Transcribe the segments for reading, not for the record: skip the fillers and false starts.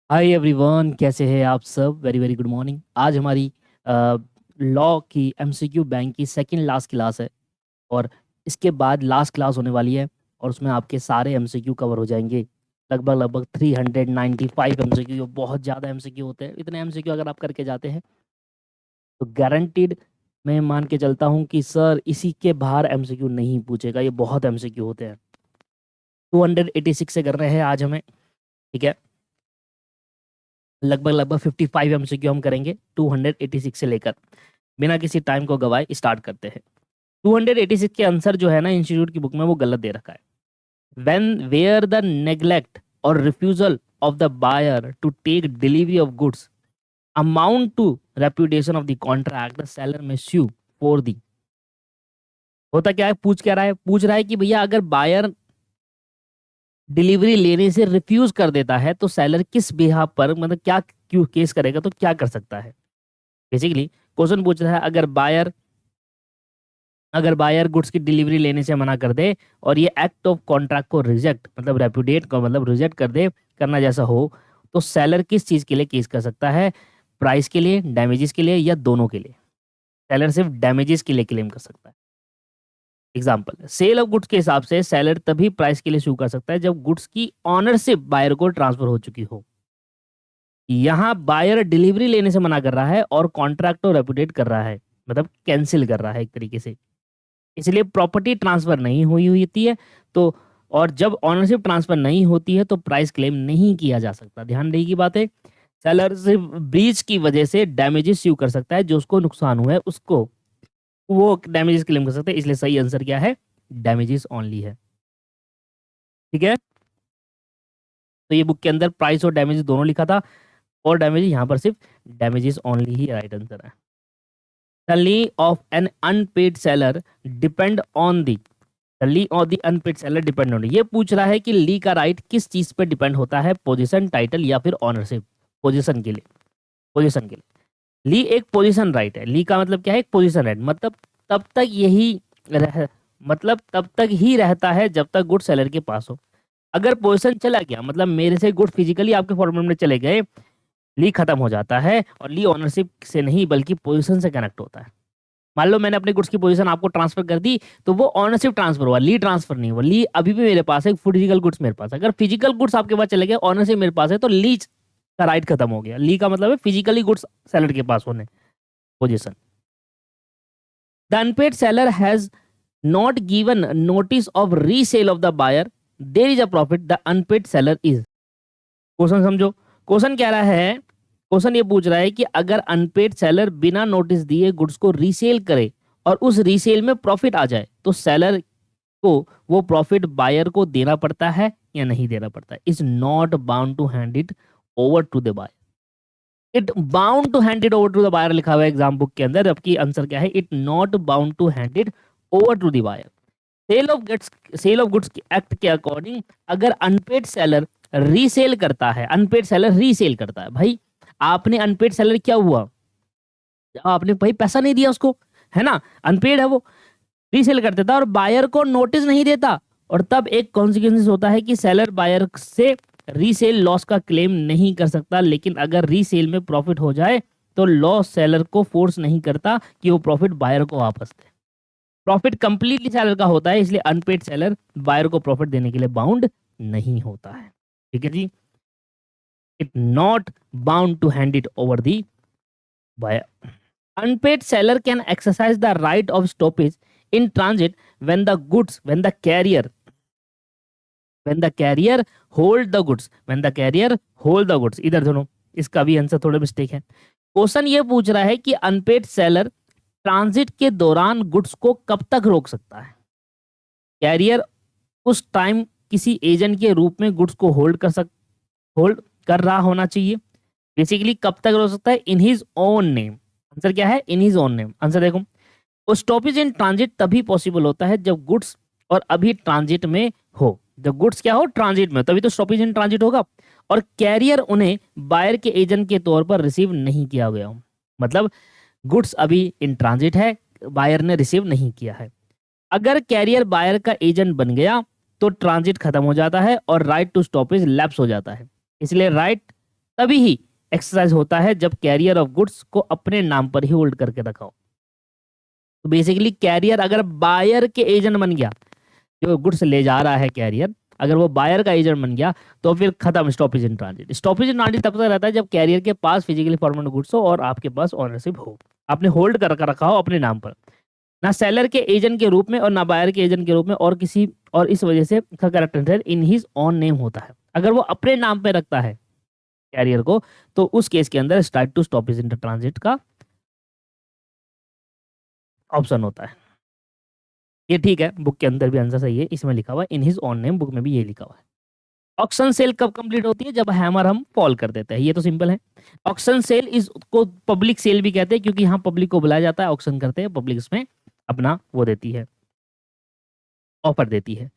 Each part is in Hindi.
हाय एवरीवन, कैसे हैं आप सब। Very very good morning. आज हमारी लॉ की एमसीक्यू बैंक की सेकंड लास्ट क्लास है और इसके बाद लास्ट क्लास होने वाली है और उसमें आपके सारे एमसीक्यू कवर हो जाएंगे। लगभग लगभग 395 एमसीक्यू। बहुत ज़्यादा एमसीक्यू होते हैं। इतने एमसीक्यू अगर आप करके जाते हैं तो गारंटीड मैं मान के चलता हूँ कि सर इसी के बाहर एमसीक्यू नहीं पूछेगा। ये बहुत एमसीक्यू होते हैं। 286 से कर रहे हैं आज हमें, ठीक है। लगभग लगभग 55 एमसीक्यू हम करेंगे 286 से लेकर। बिना किसी टाइम को गवाए स्टार्ट करते हैं। 286 के आंसर जो है ना इंस्टीट्यूट की बुक में वो गलत दे रखा है। व्हेन वेयर द नेग्लेक्ट और refusal of the buyer to take delivery of goods amount to repudiation of the contract the seller may sue for the. होता क्या है, पूछ रहा है कि भैया अगर बायर डिलीवरी लेने से रिफ्यूज कर देता है तो सेलर किस बिहाफ पर, मतलब क्या क्यों केस करेगा, तो क्या कर सकता है। बेसिकली क्वेश्चन पूछ रहा है अगर बायर गुड्स की डिलीवरी लेने से मना कर दे और ये एक्ट ऑफ कॉन्ट्रैक्ट को रिजेक्ट, मतलब रेपुडिएट को मतलब रिजेक्ट कर दे, करना जैसा हो, तो सेलर किस चीज के लिए केस कर सकता है। प्राइस के लिए, डैमेजेस के लिए, या दोनों के लिए। सेलर सिर्फ डैमेजेस के लिए क्लेम कर सकता है। एग्जाम्पल, सेल ऑफ गुड्स के हिसाब से सेलर तभी प्राइस के लिए सू कर सकता है जब गुड्स की ऑनरशिप बायर को ट्रांसफर हो चुकी हो। यहाँ बायर डिलीवरी लेने से मना कर रहा है और कॉन्ट्रैक्ट को रेपुडिएट कर रहा है, मतलब कैंसिल कर रहा है एक तरीके से। इसलिए प्रॉपर्टी ट्रांसफर नहीं हुई हुई होती है तो, और जब ऑनरशिप ट्रांसफर नहीं होती है तो प्राइस क्लेम नहीं किया जा सकता। ध्यान रही की बात है। सेलर सिर्फ ब्रीच की वजह से डैमेजेस स्यू कर सकता है, जो उसको नुकसान हुआ है उसको वो डैमेजेस क्लेम कर सकते हैं। इसलिए सही आंसर क्या है, डैमेजेस ओनली है। ठीक है। तो ये बुक के अंदर प्राइस और डैमेजेस दोनों लिखा था और डैमेजेस यहाँ पर सिर्फ डैमेजेस ओनली ही राइट आंसर है। The lien of an unpaid seller depend on the ली और दी अनपेड सेलर डिपेंड ऑन। ये पूछ रहा है कि ली का राइट किस चीज पे डिपेंड होता है, पोजीशन, टाइटल या फिर ऑनरशिप। पोजीशन के लिए ली एक पोजीशन राइट है। ली का मतलब क्या है, एक पोजीशन राइट। मतलब तब तक यही रह तब तक ही रहता है जब तक गुड सेलर के पास हो। अगर पोजीशन चला गया, मतलब मेरे से गुड फिजिकली आपके फॉर्मेट में चले गए, ली खत्म हो जाता है। और ली ऑनरशिप से नहीं बल्कि पोजीशन से कनेक्ट होता है। मान लो मैंने अपने गुड्स की पोजीशन आपको ट्रांसफर कर दी तो वो ऑनरशिप ट्रांसफर हुआ, ली ट्रांसफर नहीं हुआ। ली अभी भी मेरे पास है, फिजिकल गुड्स मेरे पास है। अगर फिजिकल गुड्स आपके पास चले गए, ऑनरशिप मेरे पास है, तो ली का राइट खत्म हो गया। ली का मतलब है फिजिकली गुड्स सेलर के पास होने, position. The unpaid seller has not given notice of resale of the buyer, there is a profit, the unpaid seller is. Question समझो। क्वेश्चन क्या रहा है, क्वेश्चन ये पूछ रहा है कि अगर अनपेड सेलर बिना नोटिस दिए गुड्स को रीसेल करे और उस रीसेल में प्रॉफिट आ जाए तो सेलर को वो प्रॉफिट बायर को देना पड़ता है या नहीं देना पड़ता है। Is not bound to hand it over to the buyer. It bound to hand it over to the buyer लिखा हुआ है एग्जाम बुक के अंदर, जबकि आंसर क्या है, it not bound to hand it over to the buyer. Sale of goods act के अकॉर्डिंग अगर अनपेड सेलर रीसेल करता है, अनपेड सेलर रीसेल करता है, भाई आपने अनपेड सेलर क्या हुआ, आपने भाई पैसा नहीं दिया उसको, है ना, अनपेड है वो, रीसेल कर देता और बायर को नोटिस नहीं देता, और तब एक कॉन्सिक्वेंस होता है कि सेलर बायर से रीसेल लॉस का क्लेम नहीं कर सकता। लेकिन अगर रीसेल में प्रॉफिट हो जाए तो लॉस सेलर को फोर्स नहीं करता कि वो प्रॉफिट बायर को वापस दे। प्रॉफिट कंप्लीटली सेलर का होता है, इसलिए अनपेड सेलर बायर को प्रॉफिट देने के लिए बाउंड नहीं होता है। ठीक है जी। It not bound to hand it over the buyer. Unpaid seller can exercise the right of stoppage in transit when the goods, when the carrier hold the goods, when the carrier hold the goods। इधर दोनों, इसका भी आंसर थोड़ा मिस्टेक है। क्वेश्चन ये पूछ रहा है कि अनपेड सेलर ट्रांजिट के दौरान गुड्स को कब तक रोक सकता है। कैरियर उस टाइम किसी एजेंट के रूप में गुड्स को होल्ड कर रहा होना चाहिए। बेसिकली कब तक रोक सकता है, in his own name. Answer क्या है, in his own name. Answer देखो, स्टॉपेज इन ट्रांजिट तभी पॉसिबल होता है जब गुड्स और अभी ट्रांजिट में हो। जब गुड्स क्या हो, ट्रांजिट में, तभी तो स्टॉपेज इन ट्रांजिट होगा। और कैरियर उन्हें बायर के एजेंट के तौर पर रिसीव नहीं किया गया हो, मतलब गुड्स अभी इन ट्रांजिट है, बायर ने रिसीव नहीं किया है। अगर कैरियर बायर का एजेंट बन गया तो ट्रांजिट खत्म हो जाता है और राइट टू स्टॉपेज लैप्स हो जाता है। इसलिए राइट तभी ही एक्सरसाइज होता है जब कैरियर ऑफ गुड्स को अपने नाम पर ही होल्ड करके रखा हो। तो बेसिकली कैरियर अगर बायर के एजेंट बन गया, जो गुड्स ले जा रहा है कैरियर, अगर वो बायर का एजेंट बन गया तो फिर खत्म stoppage in transit. Stoppage in transit तब तक रहता है जब कैरियर के पास फिजिकली फॉर्मेट गुड्स हो और आपके पास ऑनरशिप हो, आपने होल्ड कर रखा हो अपने नाम पर, ना सेलर के एजेंट के रूप में और ना बायर के एजेंट के रूप में और किसी, और इस वजह से character in his on name होता है। अगर वो अपने नाम पे रखता है कैरियर को तो उस केस के अंदर start to stoppage in transit का ऑप्शन होता है। ये ठीक है, बुक के अंदर भी आंसर सही है, इसमें लिखा हुआ है in his on name, book में भी ये लिखा हुआ है। ऑक्शन सेल कब कंप्लीट होती है? जब हैमर हम फॉल कर देते हैं, ये तो सिंपल है। ऑक्शन सेल इस को पब्लिक सेल भी कहते हैं क्योंकि यहाँ पब्लिक को बुलाया जाता है, ऑक्शन करते हैं, पब्लिक इसमें अपना वो देती है, ऑफर देती है।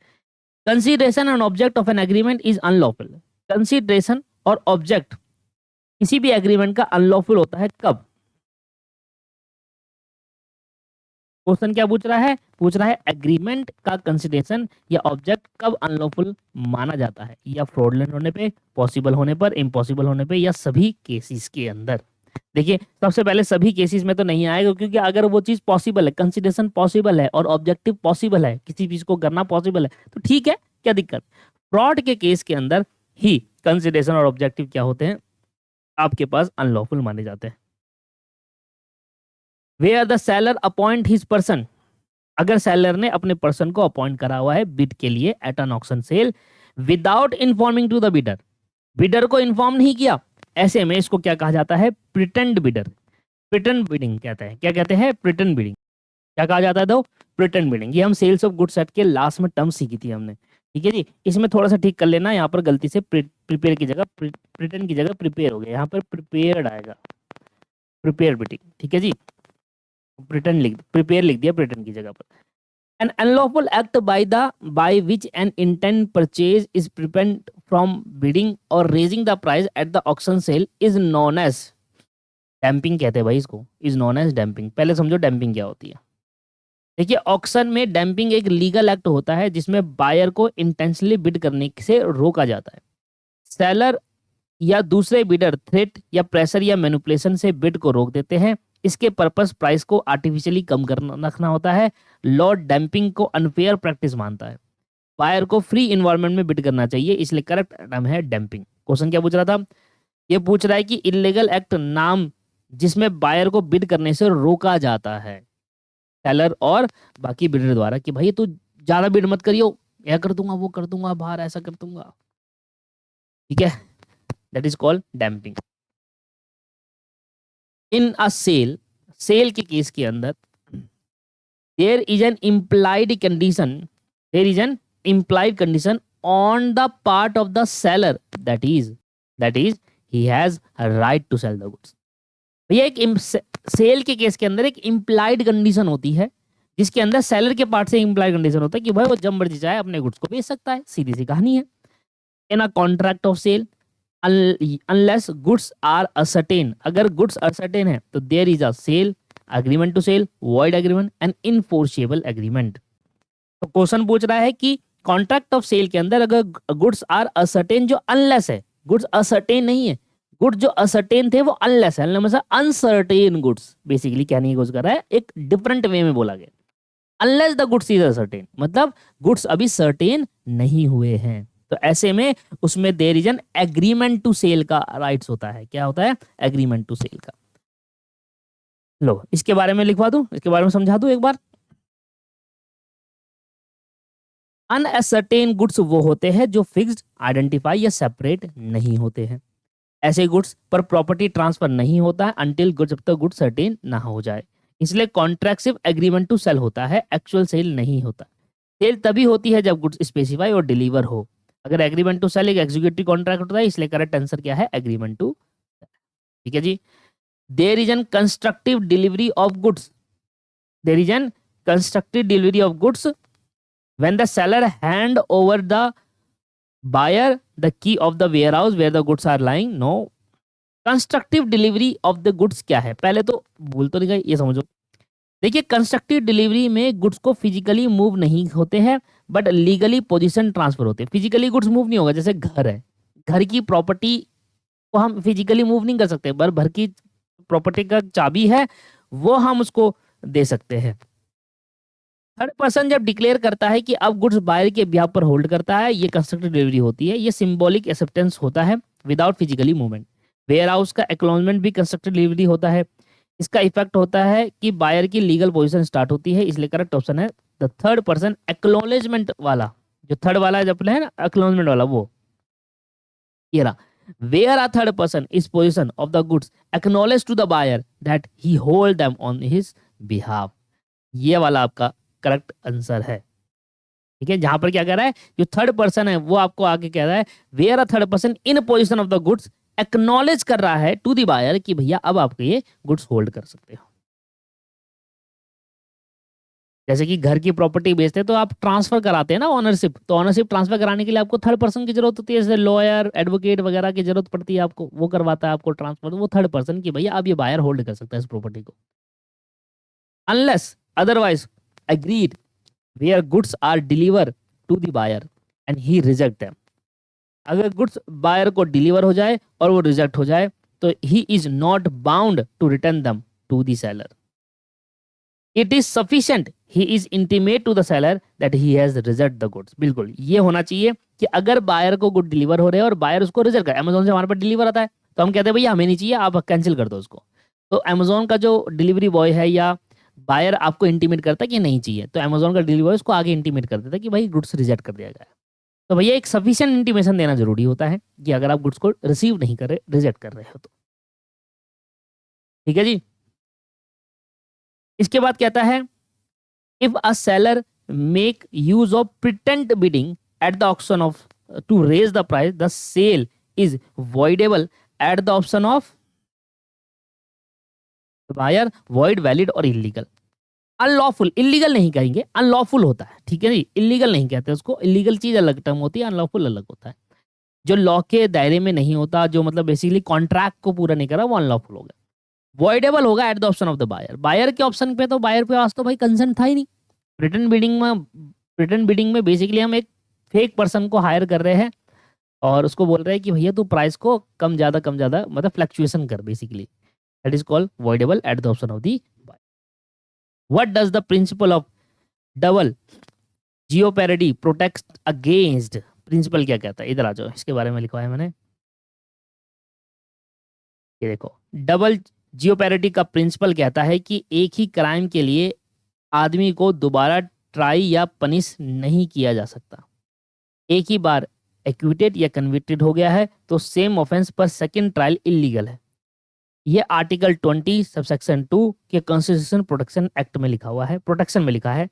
Consideration and object of an agreement is unlawful. Consideration और ऑब्जेक्ट किसी भी एग्रीमेंट का अनलॉफुल होता है कब? क्वेश्चन क्या पूछ रहा है? पूछ रहा है एग्रीमेंट का कंसिडरेशन या ऑब्जेक्ट कब अनलॉफुल माना जाता है, या फ्रॉडलेंट होने पे, पॉसिबल होने पर, इम्पॉसिबल होने पे, या सभी केसेस के अंदर। देखिए सबसे पहले सभी केसेस में तो नहीं आएगा, क्योंकि अगर वो चीज पॉसिबल है, कंसिडरेशन पॉसिबल है और ऑब्जेक्टिव पॉसिबल है, किसी चीज को करना पॉसिबल है, तो ठीक है, क्या दिक्कत। फ्रॉड के केस के अंदर ही कंसिडरेशन और ऑब्जेक्टिव क्या होते हैं, आपके पास अनलॉफुल माने जाते हैं। Where the seller appoint his person, अगर सेलर ने अपने पर्सन को अपॉइंट करा हुआ है बिड के लिए at an auction sale without informing to the bidder, bidder को इन्फॉर्म नहीं किया, ऐसे में इसको क्या कहा जाता है? प्रिटेंड बिडर, प्रिटेंड बिडिंग कहते हैं। क्या कहते हैं? Pretend bidding. क्या कहा जाता है? दो प्रिटेंड बिडिंग। ये हम सेल्स ऑफ गुड्स सेट के लास्ट में टर्म सीखी थी हमने, ठीक है जी। इसमें थोड़ा सा ठीक कर लेना, यहाँ पर गलती से प्रिपेयर की जगह प्रिटेंड की जगह प्रिपेयर हो गया, यहाँ पर प्रिपेयर्ड आएगा, प्रिपेयर बिडिंग, ठीक है जी। प्रिटेंड लिख, प्रिपेयर लिख दिया प्रिटेंड की जगह पर। An unlawful act by which an intent purchase is prevent from bidding or raising the price at the auction sale is known as damping कहते हैं भाई इसको, is known as डैम्पिंग। पहले समझो डैम्पिंग क्या होती है। देखिए ऑक्शन में डैम्पिंग एक लीगल एक्ट होता है जिसमें बायर को इंटेंशनली बिड करने से रोका जाता है। सेलर या दूसरे बिडर थ्रेट या प्रेशर या मैनिपुलेशन से बिड को रोक देते हैं। इसके पर्पस प्राइस को आर्टिफिशियली कम करना रखना होता है। लॉ डैम्पिंग को अनफेयर प्रैक्टिस मानता है। बायर को फ्री इन्वायरमेंट में बिड करना चाहिए, इसलिए करेक्ट टर्म है डैम्पिंग। क्वेश्चन क्या पूछ रहा था? ये पूछ रहा है कि इलीगल एक्ट नाम जिसमें बायर को बिड करने से रोका जाता है सेलर और बाकी बिडर द्वारा, कि भाई तू ज्यादा बिड मत करियो, यह कर दूंगा, वो कर दूंगा, बाहर ऐसा कर दूंगा, ठीक है। That is called damping. In a sale, sale के केस के अंदर there is an implied condition, there is an implied condition on the part of the seller that is he has right to sell the goods. भैया एक सेल के केस के अंदर एक इम्प्लाइड कंडीशन होती है जिसके अंदर सेलर के पार्ट से इम्प्लाइड कंडीशन होता है कि भाई वो जब मर्जी चाहे अपने गुड्स को बेच सकता है, सीधी सी कहानी है। In a contract of sale unless goods are ascertain, अगर गुड्स असर्टेन है तो there is a sale, agreement to sale, void agreement and enforceable agreement. तो क्वेश्चन पूछ रहा है कि कॉन्ट्रैक्ट ऑफ सेल के अंदर अगर गुड्स आर असर्टेन, जो अनलेस है, गुड्स असर्टेन नहीं है, गुड्स जो असर्टेन थे वो अनलेस है, मतलब अनसर्टेन गुड्स, बेसिकली कहने की कोशिश कर रहा है, एक डिफरेंट वे में बोला गया। Unless the goods is ascertain मतलब गुड्स अभी सर्टेन नहीं हुए हैं, तो ऐसे में उसमें there is an agreement to sell का राइट्स होता है। क्या होता है? एग्रीमेंट टू सेल का। लो इसके बारे में लिखवा दूं, इसके बारे में समझा दूं एक बार। अनअसर्टेन गुड्स वो होते हैं जो फिक्स्ड, आइडेंटिफाई या सेपरेट नहीं होते हैं। ऐसे गुड्स पर प्रॉपर्टी ट्रांसफर नहीं होता है अनटिल गुड्स, जब तक गुड्स सर्टेन ना हो जाए, इसलिए कॉन्ट्रैक्टिव एग्रीमेंट टू सेल होता है, एक्चुअल सेल नहीं होता। सेल तभी होती है जब गुड्स स्पेसिफाई और डिलीवर हो। अगर एग्रीमेंट टू सेल एक एग्जीक्यूटिव कॉन्ट्रैक्ट होता है, इसलिए करेक्ट आंसर क्या है? एग्रीमेंट टू, ठीक है जी। There is an constructive delivery of goods, there is an constructive delivery of goods when the seller hand over the buyer the key of the warehouse where the goods are lying. No, constructive delivery of the goods क्या है? पहले तो भूल तो नहीं गए, ये समझो। देखिए कंस्ट्रक्टिव डिलीवरी में गुड्स को फिजिकली मूव नहीं होते हैं बट लीगली पोजीशन ट्रांसफर होते हैं। फिजिकली गुड्स मूव नहीं होगा, जैसे घर है, घर की प्रॉपर्टी वो हम फिजिकली मूव नहीं कर सकते, पर भर की प्रॉपर्टी का चाबी है वो हम उसको दे सकते हैं। थर्ड पर्सन जब डिक्लेयर करता है कि अब गुड्स बायर के बिहाफ पर होल्ड करता है, ये कंस्ट्रक्टिव डिलीवरी होती है। ये सिंबॉलिक एक्सेप्टेंस होता है without physically movement. Warehouse का एक्नॉलेजमेंट भी कंस्ट्रक्टिव डिलीवरी होता है। इसका इफेक्ट होता है कि बायर की लीगल पोजीशन स्टार्ट होती है, इसलिए करेक्ट ऑप्शन है द थर्ड पर्सन एक्नॉलेजमेंट वाला। जो थर्ड वाला जब है ना एक्नॉलेजमेंट वाला, वो ये रहा। Where a third person is position of the goods acknowledge to the buyer that he hold them on his behalf. ये वाला आपका करेक्ट आंसर है। ठीक है, जहां पर क्या कह रहा है, जो थर्ड पर्सन है वो आपको आगे कह रहा है where a third person in position of the goods acknowledge कर रहा है टू द बायर कि भैया अब आपको ये गुड्स होल्ड कर सकते हो। जैसे कि घर की प्रॉपर्टी बेचते हैं तो आप ट्रांसफर कराते हैं ना ओनरशिप, तो ओनरशिप ट्रांसफर कराने के लिए आपको थर्ड पर्सन की जरूरत होती है, जैसे लॉयर एडवोकेट वगैरह की जरूरत पड़ती है आपको, वो करवाता है आपको ट्रांसफर, तो वो थर्ड पर्सन की भैया अब ये बायर होल्ड कर सकता है इस प्रॉपर्टी को। Unless otherwise agreed where goods are deliver to the buyer and he reject them. अगर गुड्स बायर को डिलीवर हो जाए और वो रिजेक्ट हो जाए तो he is not bound to return them to the seller. It is sufficient he is intimate to the seller that he has reject the goods. बिल्कुल ये होना चाहिए कि अगर बायर को गुड डिलीवर हो रहे हैं और बायर उसको रिजेक्ट कर, अमेजोन से हमारे पास डिलीवर आता है तो हम कहते हैं भैया हमें नहीं चाहिए, आप कैंसिल कर दो उसको। तो अमेजोन का जो डिलीवरी बॉय है या बायर आपको इंटीमेट करता है कि नहीं चाहिए, तो अमेजोन का डिलीवरी बॉय उसको आगे इंटीमेट कर देता है कि भाई गुड्स रिजेक्ट कर दिया गया है। तो भैया एक सफिशिएंट इंटीमेशन देना जरूरी होता है कि अगर आप गुड्स को रिसीव नहीं कर रहे, रिजेक्ट कर रहे हो तो। ठीक है जी। इसके बाद कहता है if a seller make use of pretend bidding at the auction of to raise the price, the sale is voidable at the option of buyer, void, valid और illegal। अनलॉफुल, इलीगल नहीं कहेंगे, अनलॉफुल होता है। ठीक है जी, इलीगल नहीं कहते उसको, इलीगल चीज अलग टर्म होती है, अनलॉफुल अलग होता है। जो लॉ के दायरे में नहीं होता, जो मतलब बेसिकली कॉन्ट्रैक्ट को पूरा नहीं करा, वो अनलॉफुल होगा। वॉइडेबल होगा at the option of the buyer. Buyer के ऑप्शन पे तो बायर पे आज तो भाई कंसेंट था ही नहीं। रिटर्न बिडिंग में बेसिकली हम एक फेक पर्सन को हायर कर रहे हैं और उसको बोल रहे हैं कि भैया तू प्राइस को कम ज्यादा मतलब फ्लक्चुएशन कर basically. That is called voidable at the option of the buyer. What does the principle of double jeopardy protect against. Principle क्या कहता है, इधर आ जाओ, इसके बारे में लिखा है मैंने, ये देखो। डबल जियोपैरिटी का प्रिंसिपल कहता है कि एक ही क्राइम के लिए आदमी को दोबारा ट्राई या पनिश नहीं किया जा सकता। एक ही बार एक्विटेड या कन्विक्टेड हो गया है तो सेम ऑफेंस पर सेकंड ट्रायल इलीगल है। यह आर्टिकल 20 सबसेक्शन 2 के कॉन्स्टिट्यूशन प्रोटेक्शन एक्ट में लिखा हुआ है, प्रोटेक्शन में लिखा है।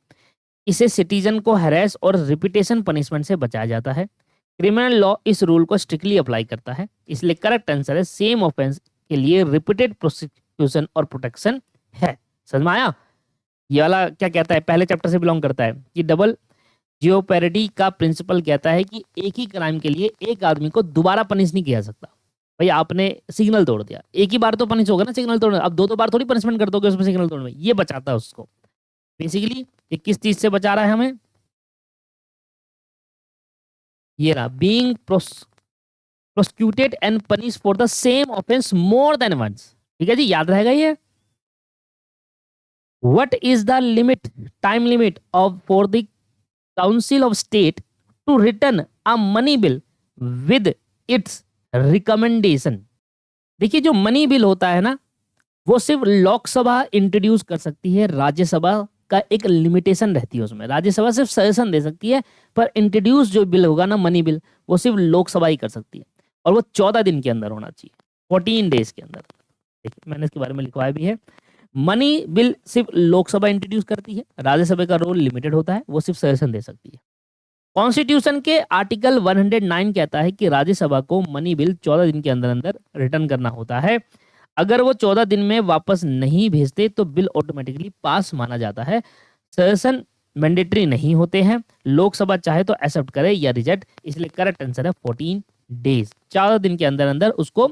इसे सिटीजन को हैरेस और रिपीटेशन पनिशमेंट से बचाया जाता है। क्रिमिनल लॉ इस रूल को स्ट्रिक्टली अप्लाई करता है, इसलिए करेक्ट आंसर है सेम ऑफेंस के लिए रिपीटेड प्रोसिक्यूशन और प्रोटेक्शन है। समझ में आया? ये वाला क्या कहता है, पहले चैप्टर से बिलोंग करता है कि डबल जियोपैरिटी का प्रिंसिपल कहता है कि एक ही क्राइम के लिए एक आदमी को दोबारा पनिश नहीं किया जा सकता। भाई आपने सिग्नल तोड़ दिया, एक ही बार तो पनिश होगा ना सिग्नल तोड़ने, अब दो बार थोड़ी पनिशमेंट कर दोगे उसमें सिग्नल तोड़ने में। ये बचाता है उसको बेसिकली। ये किस चीज से बचा रहा है हमें, ये रहा, being prosecuted and punish for the same offence more than once. ठीक है जी, याद रहेगा ये। What is the limit, time limit of for the Council of State to return a money bill with its recommendation? देखिए जो मनी बिल होता है ना, वो सिर्फ लोकसभा इंट्रोड्यूस कर सकती है, राज्यसभा का एक लिमिटेशन रहती है उसमें। राज्यसभा सिर्फ सजेशन दे सकती है, पर इंट्रोड्यूस जो बिल होगा ना मनी बिल, वो सिर्फ लोकसभा ही कर सकती है, और वो 14 दिन के अंदर होना चाहिए, 14 डेज के अंदर। देखिए मैंने इसके बारे में लिखवाया भी है। मनी बिल सिर्फ लोकसभा इंट्रोड्यूस करती है, राज्यसभा का रोल लिमिटेड होता है, वो सिर्फ सजेशन दे सकती है। कॉन्स्टिट्यूशन के आर्टिकल 109 कहता है कि राज्यसभा को मनी बिल 14 दिन के अंदर अंदर रिटर्न करना होता है। अगर वो 14 दिन में वापस नहीं भेजते तो बिल ऑटोमेटिकली पास माना जाता है। सजेशन मैंडेटरी नहीं होते हैं, लोकसभा चाहे तो एक्सेप्ट करे या रिजेक्ट, इसलिए करेक्ट आंसर है 14 डेज। 14 दिन के अंदर अंदर उसको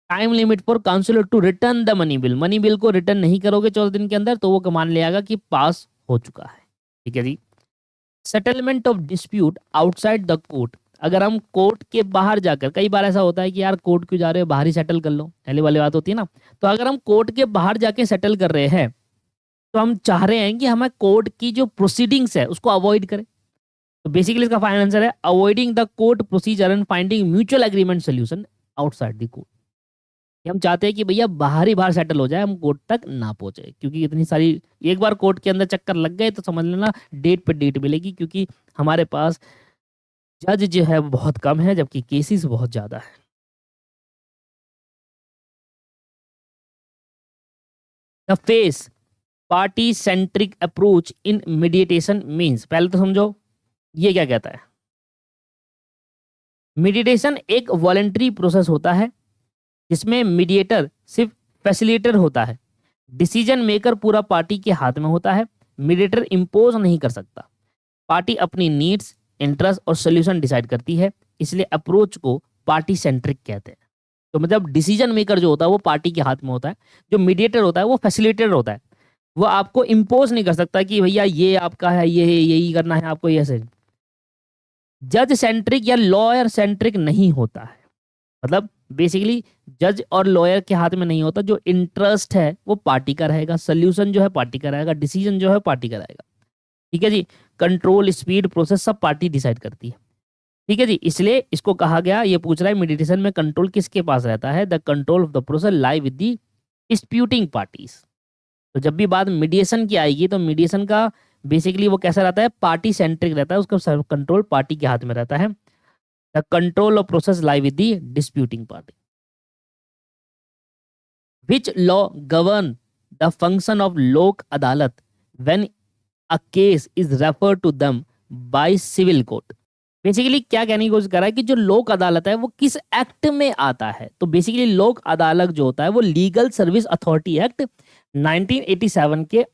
time limit for councillor to return the money bill. Money bill को रिटर्न नहीं करोगे 14 दिन के अंदर तो वो मान लेगा कि पास हो चुका है। ठीक है जी। Settlement of dispute outside the court अगर हम कोर्ट के बाहर जाकर, कई बार ऐसा होता है कि यार कोर्ट क्यों जा रहे हो, बाहर ही सेटल कर लो, पहले वाली बात होती है ना। तो अगर हम कोर्ट के बाहर जाके सेटल कर रहे हैं, तो हम चाह रहे हैं कि हमें कोर्ट की जो प्रोसीडिंग्स है उसको अवॉइड करें। तो बेसिकली इसका फाइनल आंसर है avoiding the court procedure and finding mutual agreement solution outside the court. हम चाहते हैं कि भैया बाहर ही बाहर सेटल हो जाए, हम कोर्ट तक ना पहुंचे, क्योंकि इतनी सारी, एक बार कोर्ट के अंदर चक्कर लग गए तो समझ लेना डेट पे डेट मिलेगी, क्योंकि हमारे पास जज जो है वो बहुत कम है, जबकि केसेस बहुत ज्यादा है। The face party centric approach in mediation means, पहले तो समझो ये क्या कहता है। मीडिएशन एक वॉलेंट्री प्रोसेस होता है जिसमें मीडिएटर सिर्फ फैसिलिटेटर होता है, डिसीजन मेकर पूरा पार्टी के हाथ में होता है, मीडिएटर इम्पोज नहीं कर सकता, पार्टी अपनी नीड्स, इंटरेस्ट और सोल्यूशन डिसाइड करती है, इसलिए अप्रोच को पार्टी सेंट्रिक कहते हैं। तो मतलब डिसीजन मेकर जो होता है वो पार्टी के हाथ में होता है, जो मीडिएटर होता है वो फैसिलिटेटर होता है, वो आपको इम्पोज नहीं कर सकता कि भैया ये आपका है, ये यही करना है आपको, ये ऐसे। जज सेंट्रिक या लॉयर सेंट्रिक नहीं होता है, मतलब बेसिकली जज और लॉयर के हाथ में नहीं होता, जो इंटरेस्ट है वो पार्टी का रहेगा, सोल्यूशन जो है पार्टी का रहेगा, डिसीजन जो है पार्टी का रहेगा। ठीक है जी। कंट्रोल, स्पीड, प्रोसेस सब पार्टी डिसाइड करती है। ठीक है जी, इसलिए इसको कहा गया, ये पूछ रहा है मेडिटेशन में कंट्रोल किसके पास रहता है, the control of the process lie with the disputing parties. तो जब भी बात मीडिएशन की आएगी तो मीडिएशन का बेसिकली वो कैसा रहता है, पार्टी सेंट्रिक रहता है, उसका कंट्रोल पार्टी के हाथ में रहता है। The control of process lie with the disputing party. Which law govern the function of Lok Adalat when a case is refer to them by civil court. Basically क्या कहने की कोशिश कर रहा है कि जो लोक अदालत है वो किस एक्ट में आता है। तो बेसिकली लोक अदालत जो होता है वो लीगल सर्विस अथॉरिटी एक्ट 1987 के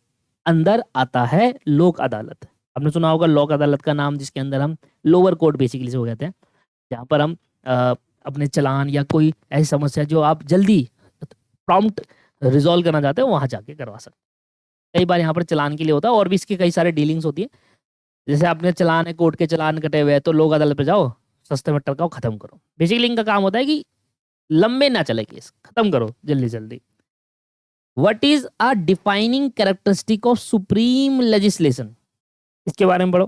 अंदर आता है लोक अदालत। आपने सुना होगा लोक अदालत का नाम, जिसके अंदर हम लोअर कोर्ट बेसिकली से हो कहते हैं, जहाँ पर हम अपने चालान या कोई ऐसी समस्या जो आप जल्दी प्रॉम्प्ट रिजॉल्व करना चाहते हो वहां जाके करवा सकते हैं। कई बार यहाँ पर चालान के लिए होता है, और भी इसकी कई सारे डीलिंग्स होती है। जैसे आपने चालान है, कोर्ट के चालान कटे हुए हैं, तो लोक अदालत पे जाओ, सस्ते में टरकाओ, खत्म करो। बेसिकली इनका काम होता है कि लंबे ना चले केस, खत्म करो जल्दी जल्दी। What is a defining characteristic of supreme legislation, इसके बारे में पढ़ो।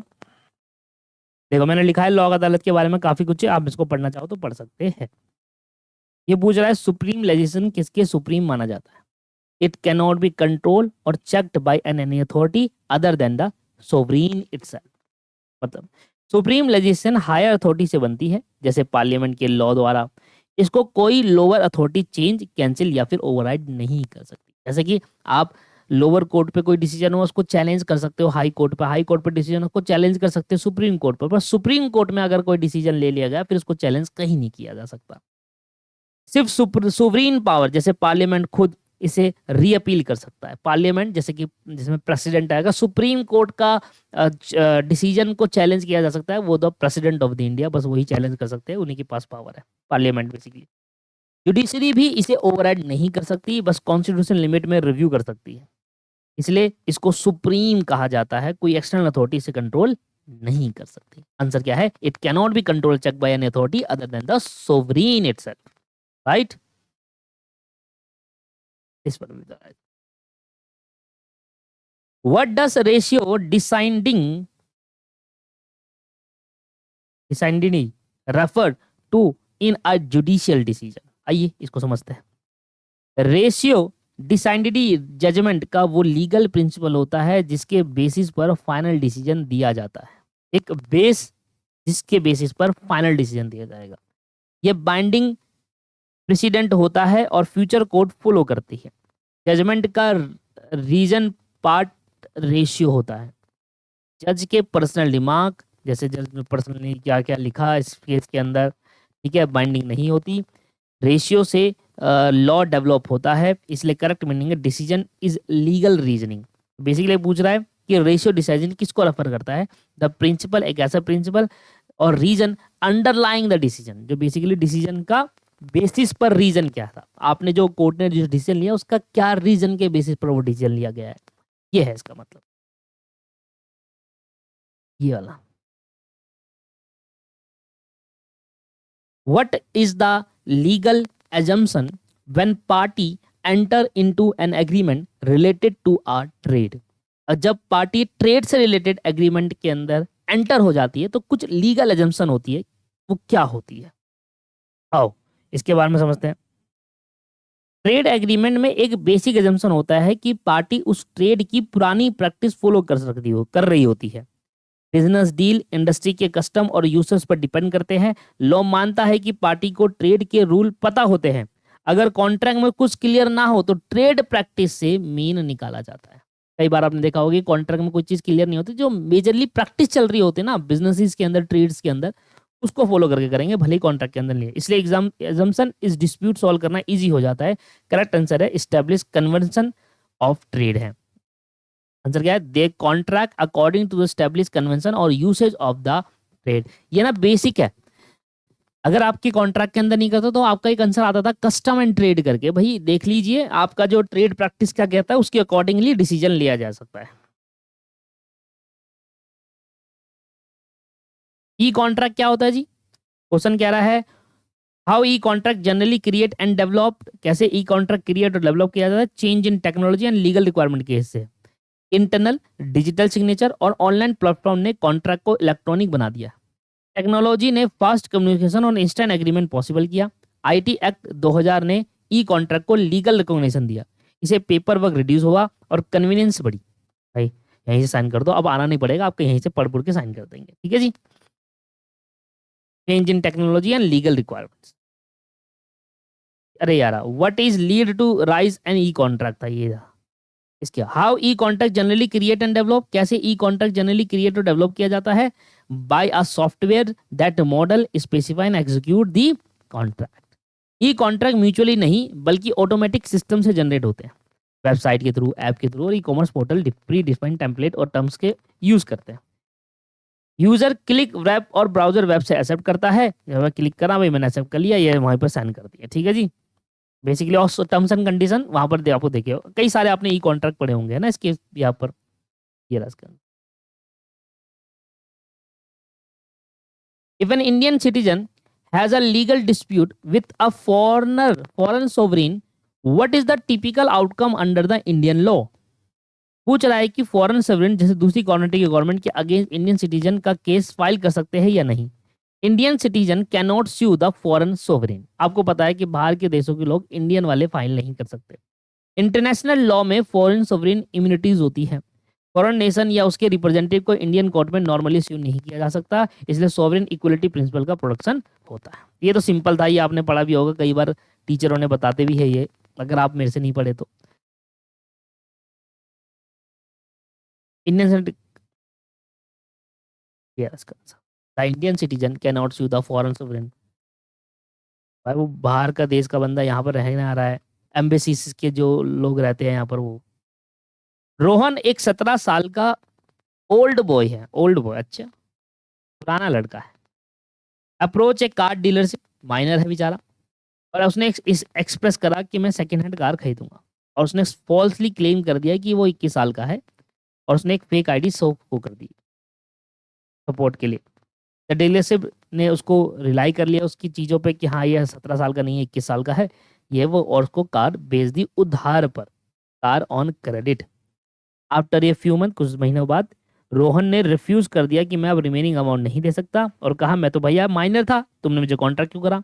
देखो मैंने लिखा है लोक अदालत के बारे में काफी कुछ है, आप इसको पढ़ना चाहो तो पढ़ सकते हैं। ये पूछ रहा है सुप्रीम लेजिस्लेशन किसके सुप्रीम माना जाता है। It can not be control और checked by any authority other than the sovereign itself. मतलब सुप्रीम लेजिस्लेशन हायर अथॉरिटी से बनती है, जैसे पार्लियामेंट के लॉ द्वारा। इसको कोई लोअर अथॉरिटी चेंज, कैंसिल या फिर ओवरराइड नहीं कर सकती। जैसे कि आप लोअर कोर्ट पे कोई डिसीजन हो उसको चैलेंज कर सकते हो हाई कोर्ट पे, हाई कोर्ट पे डिसीजन उसको चैलेंज कर सकते हो सुप्रीम कोर्ट पर सुप्रीम कोर्ट में अगर कोई डिसीजन ले लिया गया फिर उसको चैलेंज कहीं नहीं किया जा सकता। सिर्फ सुवरीन पावर, जैसे पार्लियामेंट खुद इसे रीअपील कर सकता है। पार्लियामेंट जैसे कि जिसमें प्रेसिडेंट आएगा, सुप्रीम कोर्ट का डिसीजन को चैलेंज किया जा सकता है, वो the president of the India, बस वही चैलेंज कर सकते हैं, उन्हीं के पास पावर है पार्लियामेंट बेसिकली। जुडिशरी भी इसे ओवरराइड नहीं कर सकती, बस कॉन्स्टिट्यूशन लिमिट में रिव्यू कर सकती है, इसलिए इसको सुप्रीम कहा जाता है। कोई एक्सटर्नल अथॉरिटी इसे कंट्रोल नहीं कर सकती। आंसर क्या है, it cannot be control check by an authority other than the sovereign itself, right. इस पर what does ratio deciding refer to in a judicial decision. आइए इसको समझते हैं। रेशियो डिसाइडेड जजमेंट का वो लीगल प्रिंसिपल होता है जिसके बेसिस पर फाइनल डिसीजन दिया जाता है। एक बेस जिसके बेसिस पर फाइनल डिसीजन दिया जाएगा, ये बाइंडिंग प्रेसिडेंट होता है और फ्यूचर कोर्ट फॉलो करती है। जजमेंट का रीजन पार्ट रेशियो होता है। जज के पर्सनल दिमाग, जैसे जज ने पर्सनली क्या क्या लिखा इस केस के अंदर, ठीक है, बाइंडिंग नहीं होती। रेशियो से लॉ डेवलप होता है, इसलिए करेक्ट मीनिंग है decision is legal reasoning. Basically पूछ रहा है कि रेशियो डिसीजन किसको रेफर करता है, द प्रिंसिपल, एक ऐसा प्रिंसिपल, और रीजन अंडरलाइंग द डिसीजन, जो बेसिकली डिसीजन का बेसिस पर रीजन क्या था, आपने जो कोर्ट ने जो डिसीजन लिया उसका क्या रीजन के बेसिस पर वो डिसीजन लिया गया है, ये है इसका मतलब, ये वाला। What is the legal assumption when party enter into an agreement related to a trade. जब पार्टी ट्रेड से रिलेटेड एग्रीमेंट के अंदर एंटर हो जाती है तो कुछ लीगल एजम्पशन होती है, वो क्या होती है? आओ इसके बारे में समझते हैं। ट्रेड एग्रीमेंट में एक बेसिक एजम्पशन होता है कि पार्टी उस ट्रेड की पुरानी प्रैक्टिस फॉलो कर रही होती है। बिजनेस डील इंडस्ट्री के कस्टम और यूसेस पर डिपेंड करते हैं। लॉ मानता है कि पार्टी को ट्रेड के रूल पता होते हैं। अगर कॉन्ट्रैक्ट में कुछ क्लियर ना हो तो ट्रेड प्रैक्टिस से मीन निकाला जाता है। कई बार आपने देखा होगा कि कॉन्ट्रैक्ट में कोई चीज क्लियर नहीं होती, जो मेजरली प्रैक्टिस चल रही होती है ना बिजनेसेस के अंदर, ट्रेड्स के अंदर, उसको फॉलो करके करेंगे भले ही कॉन्ट्रैक्ट के अंदर नहीं है। इसलिए एग्जाम्पशन इस डिस्प्यूट सॉल्व करना इजी हो जाता है। करेक्ट आंसर है एस्टेब्लिश कन्वेंशन ऑफ ट्रेड है। आंसर क्या है? They contract according to the establish convention और यूसेज ऑफ द ट्रेड। ये ना बेसिक है। अगर आपके कॉन्ट्रैक्ट के अंदर नहीं करता तो आपका एक आंसर आता था कस्टम एंड ट्रेड करके। भाई देख लीजिए आपका जो ट्रेड प्रैक्टिस क्या कहता है, उसके अकॉर्डिंगली डिसीजन लिया जा सकता है। ई कॉन्ट्रैक्ट क्या होता है जी? क्वेश्चन कह रहा है how E contract generally create and develop. कैसे ई कॉन्ट्रैक्ट क्रिएट और डेवलप किया जाता है? Change in technology and legal requirement के हिस्से। इंटरनल डिजिटल सिग्नेचर और ऑनलाइन प्लेटफॉर्म ने कॉन्ट्रैक्ट को इलेक्ट्रॉनिक बना दिया। टेक्नोलॉजी ने फास्ट कम्युनिकेशन और इंस्टेंट एग्रीमेंट पॉसिबल किया। आईटी एक्ट 2000 ने ई कॉन्ट्रैक्ट को लीगल रिकॉग्निशन दिया। इसे पेपर वर्क रिड्यूस हुआ और कन्वीनियंस बढ़ी। भाई यहीं से साइन कर दो, अब आना नहीं पड़ेगा आपको, यहीं से पढ़ के साइन कर देंगे। ठीक है जी। Change in technology and legal requirements. अरे यार what is lead to rise an E contract था ये था। इसके how E contract generally create and develop. कैसे ई कॉन्ट्रैक्ट जनरली क्रिएट और डेवलप किया जाता है? By a software that model specify and execute the contract. E contract mutually नहीं बल्कि ऑटोमेटिक सिस्टम से जनरेट होते हैं। वेबसाइट के थ्रू, ऐप के थ्रू और e commerce portal pre defined template और टर्म्स के यूज करते हैं। यूजर क्लिक वेब और ब्राउजर वेब से एक्सेप्ट करता है। जब क्लिक करा भाई मैंने एक्सेप्ट कर लिया, ये वहीं पर साइन कर दिया। ठीक है जी। बेसिकली और टर्म्स एंड कंडीशन वहां पर आपको देखे कई सारे आपने ई कॉन्ट्रैक्ट पढ़े होंगे ना इसके यहाँ पर। ये रहा इसका। If an Indian citizen has a legal dispute with a foreign sovereign, what is the typical outcome under the Indian law? पूछ रहा है कि फॉरेन सोवरेन जैसे दूसरी कॉन्ट्री की गवर्नमेंट के अगेंस्ट इंडियन सिटीजन का केस फाइल कर सकते हैं या नहीं। Indian citizen cannot sue the foreign sovereign. आपको पता है कि बाहर के देशों के लोग इंडियन वाले फाइल नहीं कर सकते। इंटरनेशनल लॉ में फॉरेन सोवरेन इम्यूनिटीज होती है। फॉरेन नेशन या उसके रिप्रेजेंटेटिव को इंडियन कोर्ट में नॉर्मली स्यू नहीं किया जा सकता, इसलिए सॉवरेन इक्वलिटी प्रिंसिपल का प्रोडक्शन होता है। ये तो सिंपल था, ये आपने पढ़ा भी होगा, कई बार टीचरों ने बताते भी है ये, अगर आप मेरे से नहीं पढ़े तो। Indian the Indian citizen cannot sue the foreign sovereign. भाई वो बाहर का देश का बंदा यहाँ पर रहने आ रहा है, एम्बेसीज के जो लोग रहते हैं यहाँ पर वो। रोहन एक 17 साल का ओल्ड बॉय है। ओल्ड बॉय अच्छा पुराना लड़का है। अप्रोच एक कार डीलरशिप, माइनर है बेचारा, और उसने एक्सप्रेस करा कि मैं सेकेंड हैंड कार खरीदूंगा, और उसने फॉल्सली क्लेम कर दिया कि वो 21 साल का है, और उसने एक फेक आईडी शो को कर दी सपोर्ट के लिए। द डीलरशिप ने उसको रिलाई कर लिया उसकी चीज़ों पे कि हाँ ये 17 साल का नहीं है, 21 साल का है ये वो, और उसको कार बेच दी उधार पर, car on credit. After a few month, कुछ महीनों बाद, रोहन ने रिफ्यूज कर दिया कि मैं अब रिमेनिंग अमाउंट नहीं दे सकता, और कहा मैं तो भैया माइनर था, तुमने मुझे कॉन्ट्रैक्ट क्यों करा।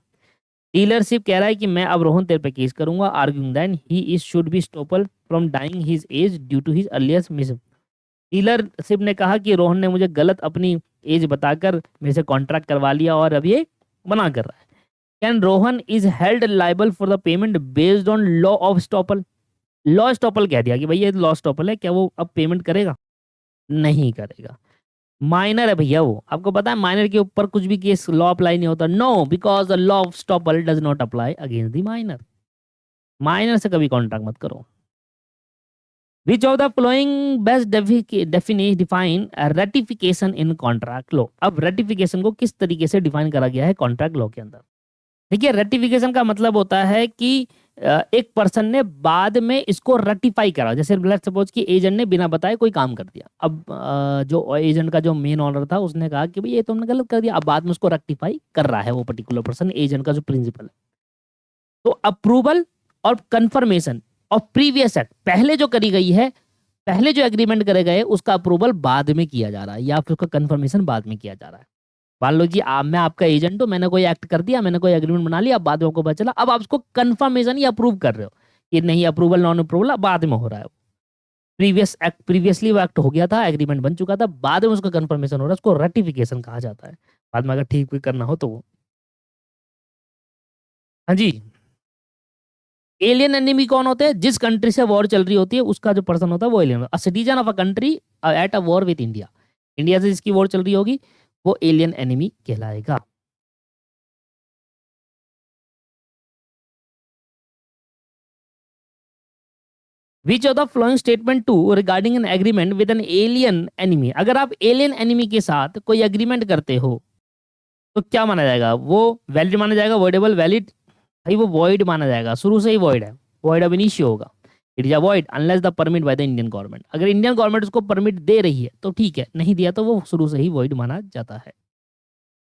डीलरशिप कह रहा है कि मैं अब रोहन तेरे पे केस करूंगा, arguing that he is should be estoppel from dying his age due to his earlier miss. Dealership ने कहा कि रोहन ने मुझे गलत अपनी एज बताकर मेरे से कॉन्ट्रैक्ट करवा लिया और अब ये मना कर रहा है। Can Rohan is held liable for the payment based on law of estoppel. Law estoppel कह दिया कि भैया ये लॉ स्टॉपल है, क्या वो अब पेमेंट करेगा? नहीं करेगा। माइनर है भैया वो, आपको पता है माइनर के ऊपर कुछ भी केस लॉ अप्लाई नहीं होता। No, because the law of estoppel does not apply against the minor. Minor से कभी कॉन्ट्रैक्ट मत करो। Which of the following best define ratification in contract law. अब रेटिफिकेशन को किस तरीके से डिफाइन करा गया है कॉन्ट्रैक्ट लॉ के अंदर? देखिए रेटिफिकेशन का मतलब होता है कि एक पर्सन ने बाद में इसको रेटिफाई करा, जैसे लेट्स सपोज कि एजेंट ने बिना बताए कोई काम कर दिया, अब जो एजेंट का जो मेन ऑनर था उसने कहा कि भाई ये तुमने गलत कर दिया, अब बाद में उसको रेक्टिफाई कर रहा है वो पर्टिकुलर पर्सन, एजेंट का जो प्रिंसिपल है। तो अप्रूवल और कंफर्मेशन और प्रीवियस एक्ट, पहले जो करी गई है, पहले जो एग्रीमेंट करे गए उसका अप्रूवल बाद में किया जा रहा है या फिर उसका कंफर्मेशन बाद में किया जा रहा है। मान लो जी मैं आपका एजेंट हूँ, मैंने कोई एक्ट कर दिया, मैंने कोई एग्रीमेंट बना लिया, अब बाद में आपको पता चला, अब आप उसको कंफर्मेशन या अप्रूव कर रहे हो कि नहीं, अप्रूवल नॉन अप्रूवल बाद में हो रहा है। प्रीवियस एक्ट, प्रीवियसली वो एक्ट हो गया था, एग्रीमेंट बन चुका था, बाद में उसका कंफर्मेशन हो रहा है, उसको रेटिफिकेशन कहा जाता है, बाद में अगर ठीक भी करना हो तो वो। हाँ जी। एलियन एनिमी कौन होते हैं? जिस कंट्री से वॉर चल रही होती है उसका जो पर्सन होता है वो alien, a citizen of a country at a war with India, India से जिसकी वॉर चल रही होगी वो एलियन एनिमी कहलाएगा। Which of the following statement to regarding an agreement with an alien enemy, अगर आप एलियन एनिमी के साथ कोई एग्रीमेंट करते हो तो क्या माना जाएगा? वो वैलिड माना जाएगा, वॉइडेबल, वैलिड? भाई वो वॉइड माना जाएगा, शुरू से ही वॉइड है, वॉइड अब इनिशियो होगा। It is avoid unless the permit by the Indian government, अगर इंडियन गवर्नमेंट उसको परमिट दे रही है तो ठीक है, नहीं दिया तो वो शुरू से ही वॉइड माना जाता है।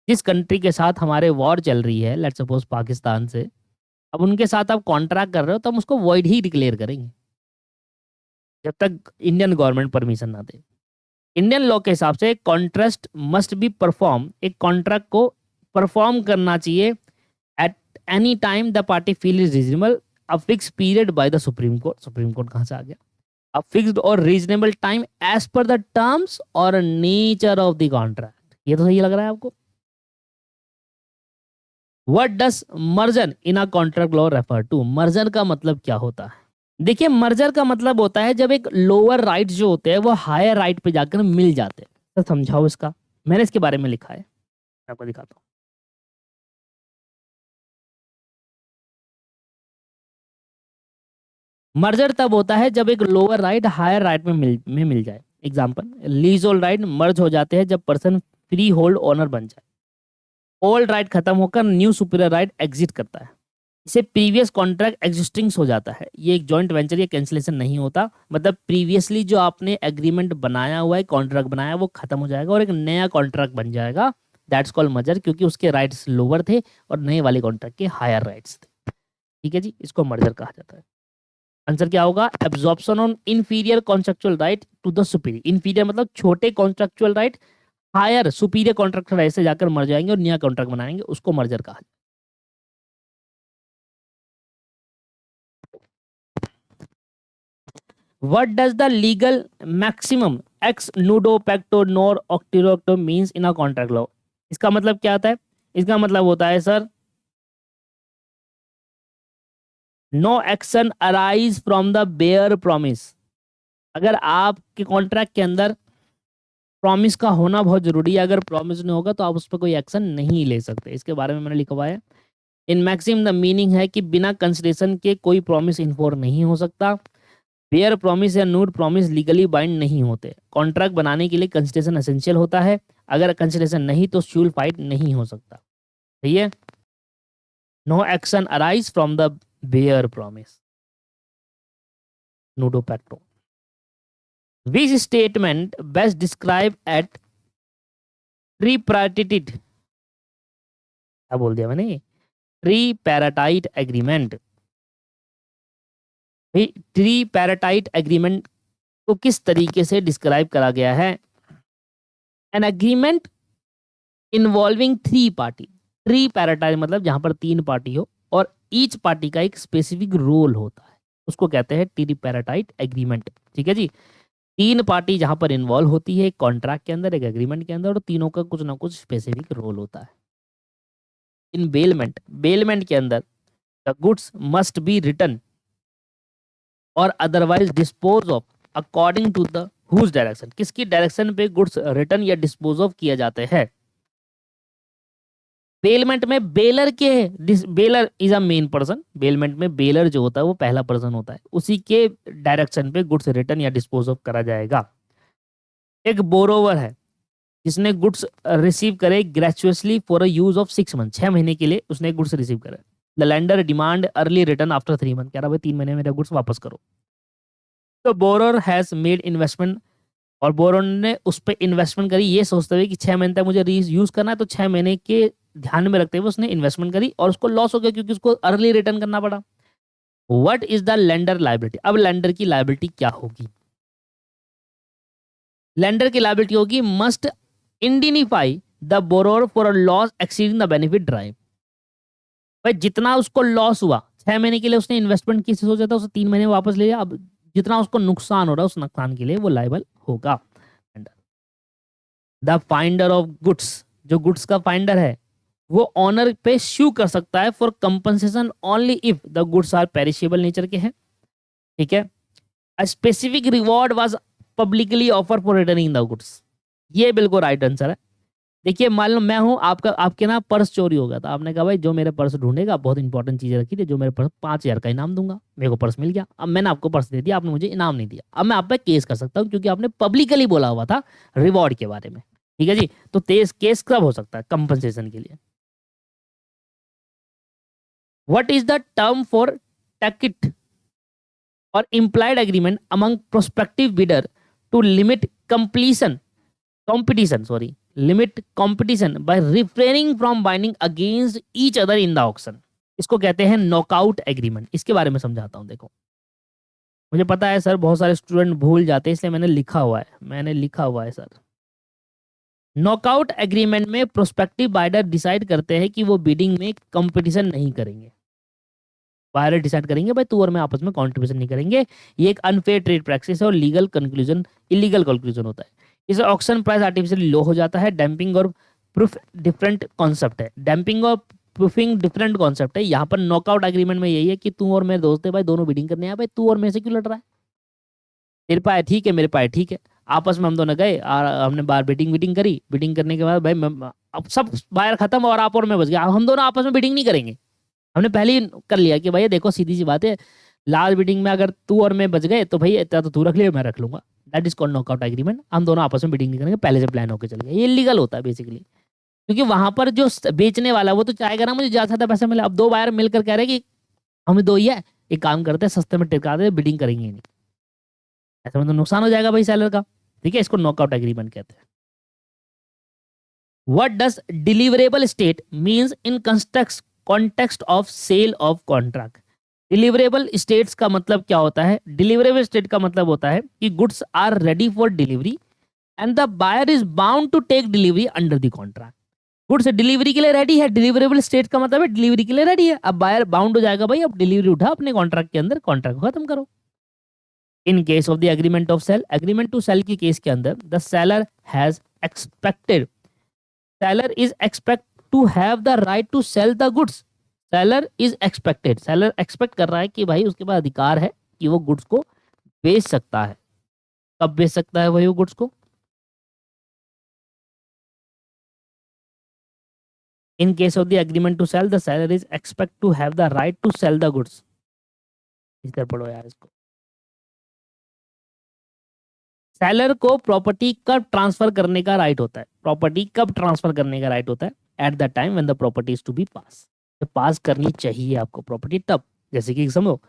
जिस कंट्री के साथ हमारे वॉर चल रही है, लेट्स सपोज पाकिस्तान से, अब उनके साथ आप कॉन्ट्रैक्ट कर रहे हो तो हम उसको वॉइड ही डिक्लेयर करेंगे जब तक इंडियन गवर्नमेंट परमिशन ना दे। इंडियन लॉ के हिसाब से कॉन्ट्रैक्ट मस्ट बी परफॉर्म, एक कॉन्ट्रैक्ट को परफॉर्म करना चाहिए at any time the party feel is reasonable, a fix period by the supreme court, supreme court कहाँ से आ गया, अ फिक्स्ड और reasonable time as per the terms और नेचर ऑफ द कॉन्ट्रैक्ट। ये तो सही लग रहा है आपको? What does merger in a contract law refer to, merger का मतलब क्या होता है? देखिए मर्जर का मतलब होता है जब एक लोअर राइट जो होते हैं वो हायर राइट पे जाकर मिल जाते हैं। तो समझाओ इसका, मैंने इसके बारे में लिखा है, आपको दिखाता हूँ। मर्जर तब होता है जब एक लोअर राइट हायर राइट में मिल जाए। एग्जांपल, लीज होल्ड राइट मर्ज हो जाते हैं जब पर्सन फ्री होल्ड ओनर बन जाए, ओल्ड राइट खत्म होकर न्यू सुपीरियर राइट एग्जिट करता है, इसे प्रीवियस कॉन्ट्रैक्ट एग्जिस्टिंग हो जाता है। ये एक जॉइंट वेंचर या कैंसिलेशन नहीं होता, मतलब प्रीवियसली जो आपने एग्रीमेंट बनाया हुआ है, कॉन्ट्रैक्ट बनाया वो खत्म हो जाएगा और एक नया कॉन्ट्रैक्ट बन जाएगा, दैट्स कॉल्ड मर्जर, क्योंकि उसके राइट्स लोअर थे और नए वाले कॉन्ट्रैक्ट के हायर राइट्स थे। ठीक है जी, इसको मर्जर कहा जाता है। आंसर क्या होगा? Absorption on inferior contractual right to the superior, inferior मतलब छोटे contractual right, higher superior contract right से जाकर मर जाएंगे और नया कॉन्ट्रैक्ट बनाएंगे, उसको मर्जर कहा जाता है। What does the legal maximum ex nudo pacto nor ऑक्टिरोक्टो means in a contract law, इसका मतलब क्या आता है? इसका मतलब होता है sir, no action arise from the bare promise, अगर आपके कॉन्ट्रैक्ट के अंदर प्रॉमिस का होना बहुत जरूरी है, अगर प्रॉमिस नहीं होगा तो आप उस पर कोई एक्शन नहीं ले सकते, इसके बारे में मैंने लिखा हुआ है। इन मैक्सिम द मीनिंग है कि बिना कंसिडरेशन के कोई प्रॉमिस इन्फोर्स नहीं हो सकता, बेयर प्रॉमिस या नूड प्रॉमिस लीगली बाइंड नहीं होते, कॉन्ट्रैक्ट बनाने के लिए कंसिडरेशन एसेंशियल होता है, अगर कंसिडरेशन नहीं तो स्यूल फाइट नहीं हो सकता। सही है, no action arise from the bare promise, nudo pacto. Which statement best describe at tripartite, क्या बोल दिया मैंने, ट्रीपैराटाइट एग्रीमेंट। ट्रीपैराटाइट एग्रीमेंट को किस तरीके से डिस्क्राइब करा गया है? An agreement involving three party, tripartite मतलब जहां पर तीन पार्टी हो और ईच पार्टी का एक स्पेसिफिक रोल होता है, उसको कहते हैं ट्रीपैराटाइट एग्रीमेंट। ठीक है जी, तीन पार्टी जहां पर इन्वॉल्व होती है एक कॉन्ट्रैक्ट के अंदर, एक एग्रीमेंट के अंदर, और तीनों का कुछ ना कुछ स्पेसिफिक रोल होता है। इन बेलमेंट, बेलमेंट के अंदर the goods must be return और otherwise dispose of according to the whose direction, किसकी डायरेक्शन पे गुड्स रिटर्न या डिस्पोज ऑफ किया जाते हैं। बेलमेंट में बेलर के, bailor is a main person, bailment में बेलर जो होता है वो पहला पर्सन होता है, उसी के डायरेक्शन पे गुड्स रिटर्न या डिस्पोज ऑफ करा जाएगा। एक बोरोवर है जिसने गुड्स रिसीव करे gratuitously for a use of 6 month, 6 महीने के लिए उसने गुड्स रिसीव करे, the lender demand early return after 3 month, कह रहा भाई 3 महीने मेरा गुड्स वापस करो। तो बोरोर हैज मेड इन्वेस्टमेंट, और बोरोर ने उस पर इन्वेस्टमेंट करी ये सोचते हुए कि 6 महीने तक मुझे यूज करना है, तो 6 महीने के ध्यान में रखते हुए उसने इन्वेस्टमेंट करी और उसको लॉस हो गया क्योंकि उसको अर्ली रिटर्न करना पड़ा। What is the lender liability, अब लेंडर की लायबिलिटी क्या होगी? लेंडर की लायबिलिटी होगी must indemnify the borrower for a loss exceeding the benefit derived. भाई जितना उसको लॉस हुआ 6 महीने के लिए उसने इन्वेस्टमेंट किसी सोचा था, उसे 3 महीने में वापस ले लिया, अब जितना उसको नुकसान हो रहा है उस नुकसान के लिए वो लायबल होगा। द फाइंडर ऑफ गुड्स, जो गुड्स का फाइंडर है वो ऑनर पे श्यू कर सकता है for compensation only if the goods are perishable nature के हैं। ठीक है, a specific reward was publicly offer for returning the goods, ये बिल्कुल राइट आंसर है। देखिए मान लो मैं हूं आपका, आपके ना पर्स चोरी हो गया था, आपने कहा भाई जो मेरे पर्स ढूंढेगा, बहुत इंपॉर्टेंट चीजें रखी थी, जो मेरे पर्स 5,000 का इनाम दूंगा, मेरे को पर्स मिल गया, अब मैंने आपको पर्स दे दिया, आपने मुझे इनाम नहीं दिया, अब मैं आप पे केस कर सकता हूँ क्योंकि आपने पब्लिकली बोला हुआ था रिवॉर्ड के बारे में। ठीक है जी, तो तेज केस कब हो सकता है? कंपनसेशन के लिए। What is the term for tacit or implied agreement among prospective bidder to limit limit competition by refraining from binding against each other in the auction? इसको कहते हैं नॉकआउट एग्रीमेंट। इसके बारे में समझाता हूं। देखो मुझे पता है सर बहुत सारे स्टूडेंट भूल जाते हैं, इसलिए मैंने लिखा हुआ है सर। नॉकआउट एग्रीमेंट में प्रोस्पेक्टिव बाइडर डिसाइड करते हैं कि वो बिडिंग में कंपटीशन नहीं करेंगे। बायर डिसाइड करेंगे भाई तू और मैं आपस में कॉन्ट्रीब्यूशन नहीं करेंगे, ये एक अनफेयर ट्रेड प्रैक्टिस है और इलीगल कंक्लूजन होता है। इस ऑक्शन प्राइस आर्टिफिशियली लो हो जाता है। डैम्पिंग और प्रूफ डिफरेंट कॉन्सेप्ट है, डैम्पिंग और प्रूफिंग डिफरेंट कॉन्सेप्ट है। यहाँ पर नॉकआउट एग्रीमेंट में यही है कि तू और मेरे दोस्त है भाई, दोनों बिडिंग करने हैं भाई, तू और मेरे से क्यों लड़ रहा है? तेरे पाए ठीक है, मेरे पाए ठीक है, आपस में हम दोनों गए और हमने बार बिडिंग करी। बिडिंग करने के बाद भाई अब सब बायर खत्म और आप और मैं बच गया, हम दोनों आपस में बिडिंग नहीं करेंगे। हमने पहले ही कर लिया कि भाई देखो सीधी सी बात है, लास्ट बिडिंग में अगर तू और मैं बच गए तो भाई इतना तो तू रख लिया, मैं रख लूंगा। That is called knockout agreement. हम दोनों आपस में बिडिंग नहीं करेंगे, पहले से प्लान होकर चल गया। ये लीगल होता है बेसिकली, क्योंकि वहां पर जो बेचने वाला वो तो चाहेगा ना मुझे ज्यादा पैसा मिला। अब दो बायर मिलकर कह रहे हैं कि हम दो ही है, एक काम करते हैं सस्ते में टिका दे, बिडिंग करेंगे ही नहीं, ऐसा मतलब नुकसान हो जाएगा भाई सेलर का। ठीक है, इसको नॉकआउट एग्रीमेंट कहते हैं। What does deliverable state means in context of sale of contract? Deliverable states का मतलब क्या होता है? डिलीवरेबल स्टेट का मतलब होता है कि goods are ready for delivery and the buyer is bound to take delivery under the contract. Goods delivery के लिए रेडी है, डिलीवरेबल स्टेट का मतलब है डिलीवरी के लिए रेडी है। अब बायर बाउंड हो जाएगा भाई, अब डिलीवरी उठा अपने कॉन्ट्रैक्ट के अंदर, कॉन्ट्रैक्ट को खत्म करो। In case of the agreement of sale, agreement to sale के केस के अंदर the seller has expected, seller is expect to have the right to sell the goods। seller is expected, seller expect कर रहा है कि भाई उसके पास अधिकार है कि वो गुड्स को बेच सकता है। कब बेच सकता है भाई वो गुड्स को? in case of the agreement to sell the seller is expect to have the right to sell the goods। इधर पढ़ो यार इसको। सेलर को प्रॉपर्टी कब ट्रांसफर करने का राइट होता है? प्रॉपर्टी कब ट्रांसफर करने का राइट होता है? At the time when the property is to be pass, pass करनी चाहिए आपको प्रॉपर्टी तब। जैसे कि समझो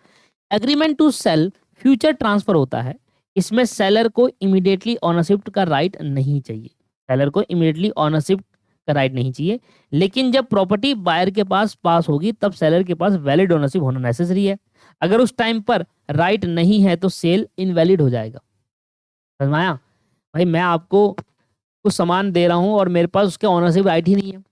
agreement to sell future transfer होता है, इसमें सेलर को इमीडिएटली ऑनरशिप का राइट नहीं चाहिए, सेलर को इमीडिएटली ऑनरशिप का राइट नहीं चाहिए। लेकिन जब प्रॉपर्टी बायर के पास होगी तब सेलर के पास वैलिड ऑनरशिप होना नेसेसरी है। अगर उस टाइम पर राइट नहीं है तो सेल इनवैलिड हो जाएगा। समझ आया? भाई मैं आपको कुछ सामान दे रहा हूँ और मेरे पास उसके ऑनरशिप राइट ही नहीं है,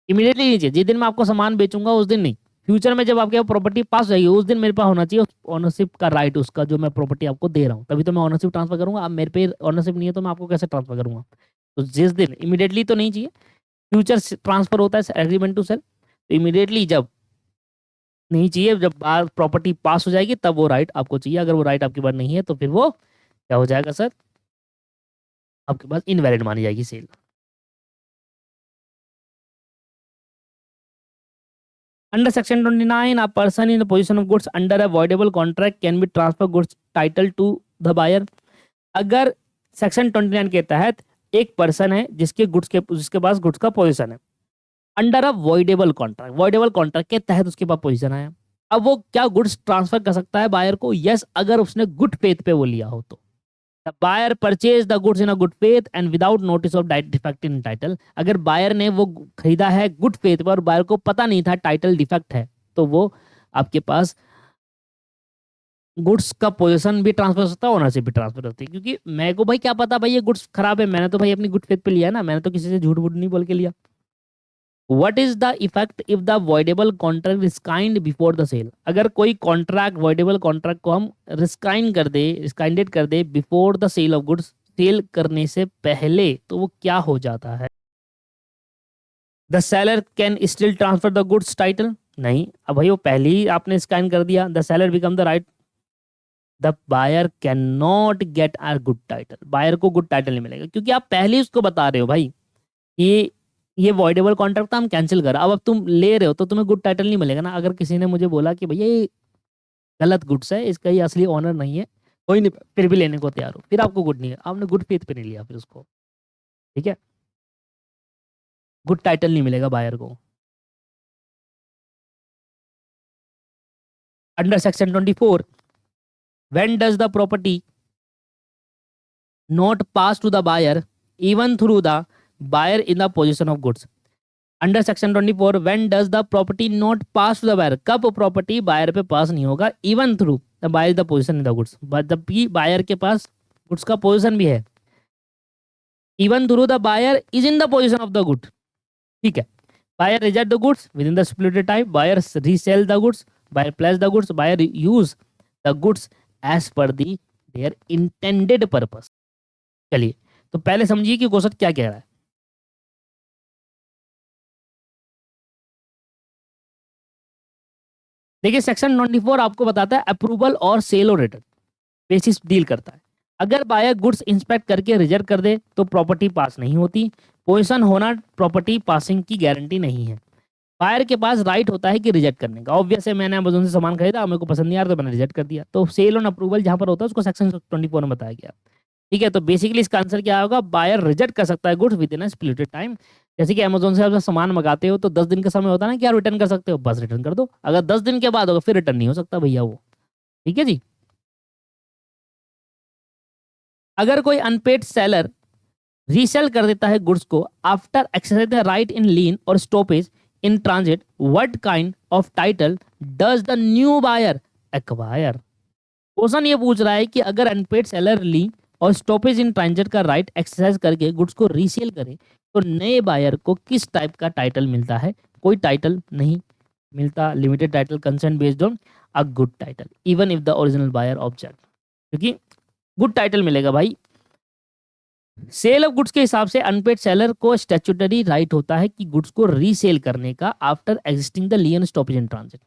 इमीडिएटली नहीं चाहिए। जिस दिन मैं आपको सामान बेचूंगा उस दिन नहीं, फ्यूचर में जब आपके प्रॉपर्टी पास जाएगी उस दिन मेरे पास होना चाहिए ऑनरशिप का राइट, उसका जो मैं प्रॉपर्टी आपको दे रहा हूँ, तभी तो मैं ऑनरशिप ट्रांसफर करूंगा। अब मेरे पे ऑनरशिप नहीं है तो मैं आपको कैसे ट्रांसफर करूंगा? तो जिस दिन, इमीडिएटली तो नहीं चाहिए, फ्यूचर ट्रांसफर होता है एग्रीमेंट टू सेल, तो इमीडिएटली जब नहीं चाहिए, जब बार प्रॉपर्टी पास हो जाएगी तब वो राइट आपको चाहिए। अगर वो राइट आपके पास नहीं है तो फिर वो क्या हो जाएगा सर? आपके पास इनवैलिड मानी जाएगी cell. Under section 29, a person in the position of goods under a voidable contract can be transfer goods title to the buyer। अगर सेक्शन 29 के तहत एक पर्सन है जिसके पास गुड्स का पोजीशन है under a voidable contract, voidable contract के तहत उसके पास पोजीशन आया। अब वो क्या गुड्स ट्रांसफर कर सकता है बायर को? यस, अगर उसने गुड फेथ पे वो लिया हो तो। The buyer purchase the goods in a good faith and without notice of defect in title. अगर बायर ने वो खरीदा है गुड फेथ पर और बायर को पता नहीं था टाइटल डिफेक्ट है, तो वो आपके पास गुड्स का पोजीशन भी ट्रांसफर हो सकता है, ओनरशिप भी ट्रांसफर होती है। क्योंकि मेरे को भाई क्या पता भाई ये गुड्स खराब है, मैंने तो भाई अपनी गुड फेथ पे लिया है ना, मैंने तो किसी से झूठ वूठ नहीं बोल के लिया। What is the effect if the voidable contract rescinded before the sale? अगर कोई कॉन्ट्रैक्ट, वॉइडेबल कॉन्ट्रैक्ट को हम रिस्काइंड कर दे, रिस्काइंडेड कर दे before the sale of goods, sale करने से पहले, तो वो क्या हो जाता है? The seller can still transfer the goods title? नहीं, अब भाई वो पहले ही आपने स्कैन कर दिया, the seller become the right, the buyer can not get are good title. Buyer को गुड टाइटल नहीं मिलेगा क्योंकि आप पहले ही उसको बता रहे हो भाई ये वॉइडेबल कॉन्ट्रैक्ट था, हम कैंसिल कर, अब तुम ले रहे हो तो तुम्हें गुड टाइटल नहीं मिलेगा ना। अगर किसी ने मुझे बोला कि भैया ये गलत गुड्स है, इसका ये असली ऑनर नहीं है, कोई नहीं, फिर भी लेने को तैयार हो, फिर आपको गुड नहीं है, आपने गुड फेथ पे नहीं लिया फिर उसको, ठीक है, गुड टाइटल नहीं मिलेगा बायर को। Under section 24, when does the property not pass to the buyer even through the buyer in the position of goods? Under section 24, when does the property not pass to the buyer? कब प्रॉपर्टी बायर पे पास नहीं होगा? Even through the buyer the position in the goods, जबकि बायर के पास गुड्स का पोजीशन भी है। Even through the buyer is in the position of the good, ठीक है। Buyer reject the goods with in the splitted time, buyer resale the goods, buyer place the goods, buyer use the goods as per the there intended purpose. चलिए, तो पहले समझिए कि क्वेश्चन क्या कह रहा है। देखिए, सेक्शन 24 आपको बताता है अप्रूवल और सेल और रिटर्न बेसिस डील करता है। अगर बायर गुड्स इंस्पेक्ट करके रिजेक्ट कर दे तो प्रॉपर्टी पास नहीं होती। पोजीशन होना प्रॉपर्टी पासिंग की गारंटी नहीं है। बायर के पास राइट होता है कि रिजेक्ट करने का। ऑब्वियस है, मैंने अमेज़न से सामान खरीदा, मेरे को पसंद नहीं आ रहा तो मैंने रिजेक्ट कर दिया। तो सेल ऑन अप्रूवल जहां पर होता है उसको सेक्शन 24 में बताया गया, ठीक है। तो बेसिकली इसका आंसर क्या होगा? बायर रिजेक्ट कर सकता है goods with in splitted time. जैसे कि अमेज़न से आप सामान मंगाते हो तो 10 दिन का समय होता है ना कि आप रिटर्न कर सकते हो, बस रिटर्न कर दो। अगर 10 दिन के बाद होगा फिर रिटर्न नहीं हो सकता भैया वो, ठीक है जी। अगर कोई अनपेड सेलर रीसेल कर देता है गुड्स को after exercise the right in lien और stoppage in transit, what kind of title does the new buyer acquire? Question ये पूछ रहा है कि अगर अनपेड सेलर लीन और स्टॉपेज इन ट्रांजिट का राइट एक्सरसाइज करके गुड्स को रीसेल करे तो नए बायर को किस टाइप का टाइटल मिलता है? कोई टाइटल नहीं मिलता, limited title consent based on a good title even if the original buyer object, क्योंकि गुड टाइटल मिलेगा भाई। सेल ऑफ गुड्स के हिसाब से अनपेड सेलर को स्टैट्यूटरी राइट होता है कि गुड्स को रीसेल करने का after existing the lien stoppage in transit.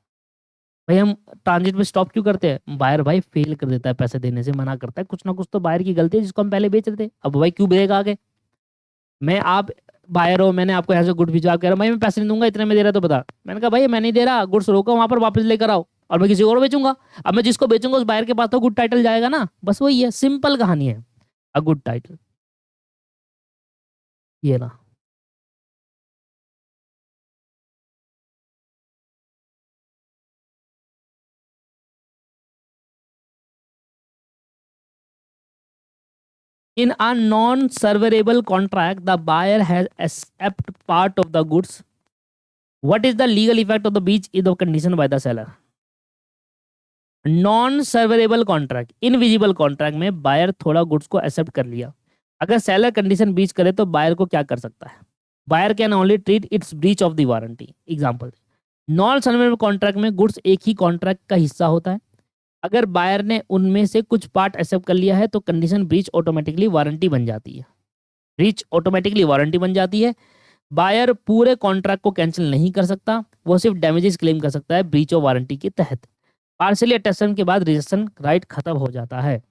भाई हम ट्रांजिट में स्टॉप क्यों करते हैं? बायर भाई फेल कर देता है, पैसे देने से मना करता है, कुछ ना कुछ तो बायर की गलती है जिसको हम पहले बेच रहे थे। अब भाई क्यों देगा आगे? मैं आप बायर हो, मैंने आपको यहाँ से गुड भिजवा, कह रहा हूँ भाई मैं पैसे नहीं दूंगा, इतने में दे रहा तो बता। मैंने कहा भाई मैं नहीं दे रहा, गुड्स रोको वहां पर वापस लेकर आओ और मैं किसी और बेचूंगा। अब मैं जिसको बेचूंगा उस बायर के पास तो गुड टाइटल जाएगा ना, बस वही है, सिंपल कहानी है। अ गुड टाइटल, ये ना। In a non-serverable contract, the buyer has accepted part of the goods. What is the legal effect of the breach of the condition by the seller? Non severable contract, indivisible contract में बायर थोड़ा गुड्स को एक्सेप्ट कर लिया, अगर सेलर कंडीशन ब्रीच करे तो बायर को क्या कर सकता है? Buyer can only treat its breach of the warranty. Example, non severable contract में गुड्स एक ही कॉन्ट्रैक्ट का हिस्सा होता है। अगर बायर ने उनमें से कुछ पार्ट एक्सेप्ट कर लिया है तो कंडीशन ब्रीच ऑटोमेटिकली वारंटी बन जाती है। ब्रीच ऑटोमेटिकली वारंटी बन जाती है। बायर पूरे कॉन्ट्रैक्ट को कैंसिल नहीं कर सकता, वो सिर्फ डैमेजेस क्लेम कर सकता है ब्रीच ऑफ वारंटी के तहत। पार्शियली अटेस्टेशन के बाद रजिस्ट्रेशन राइट खत्म हो जाता है।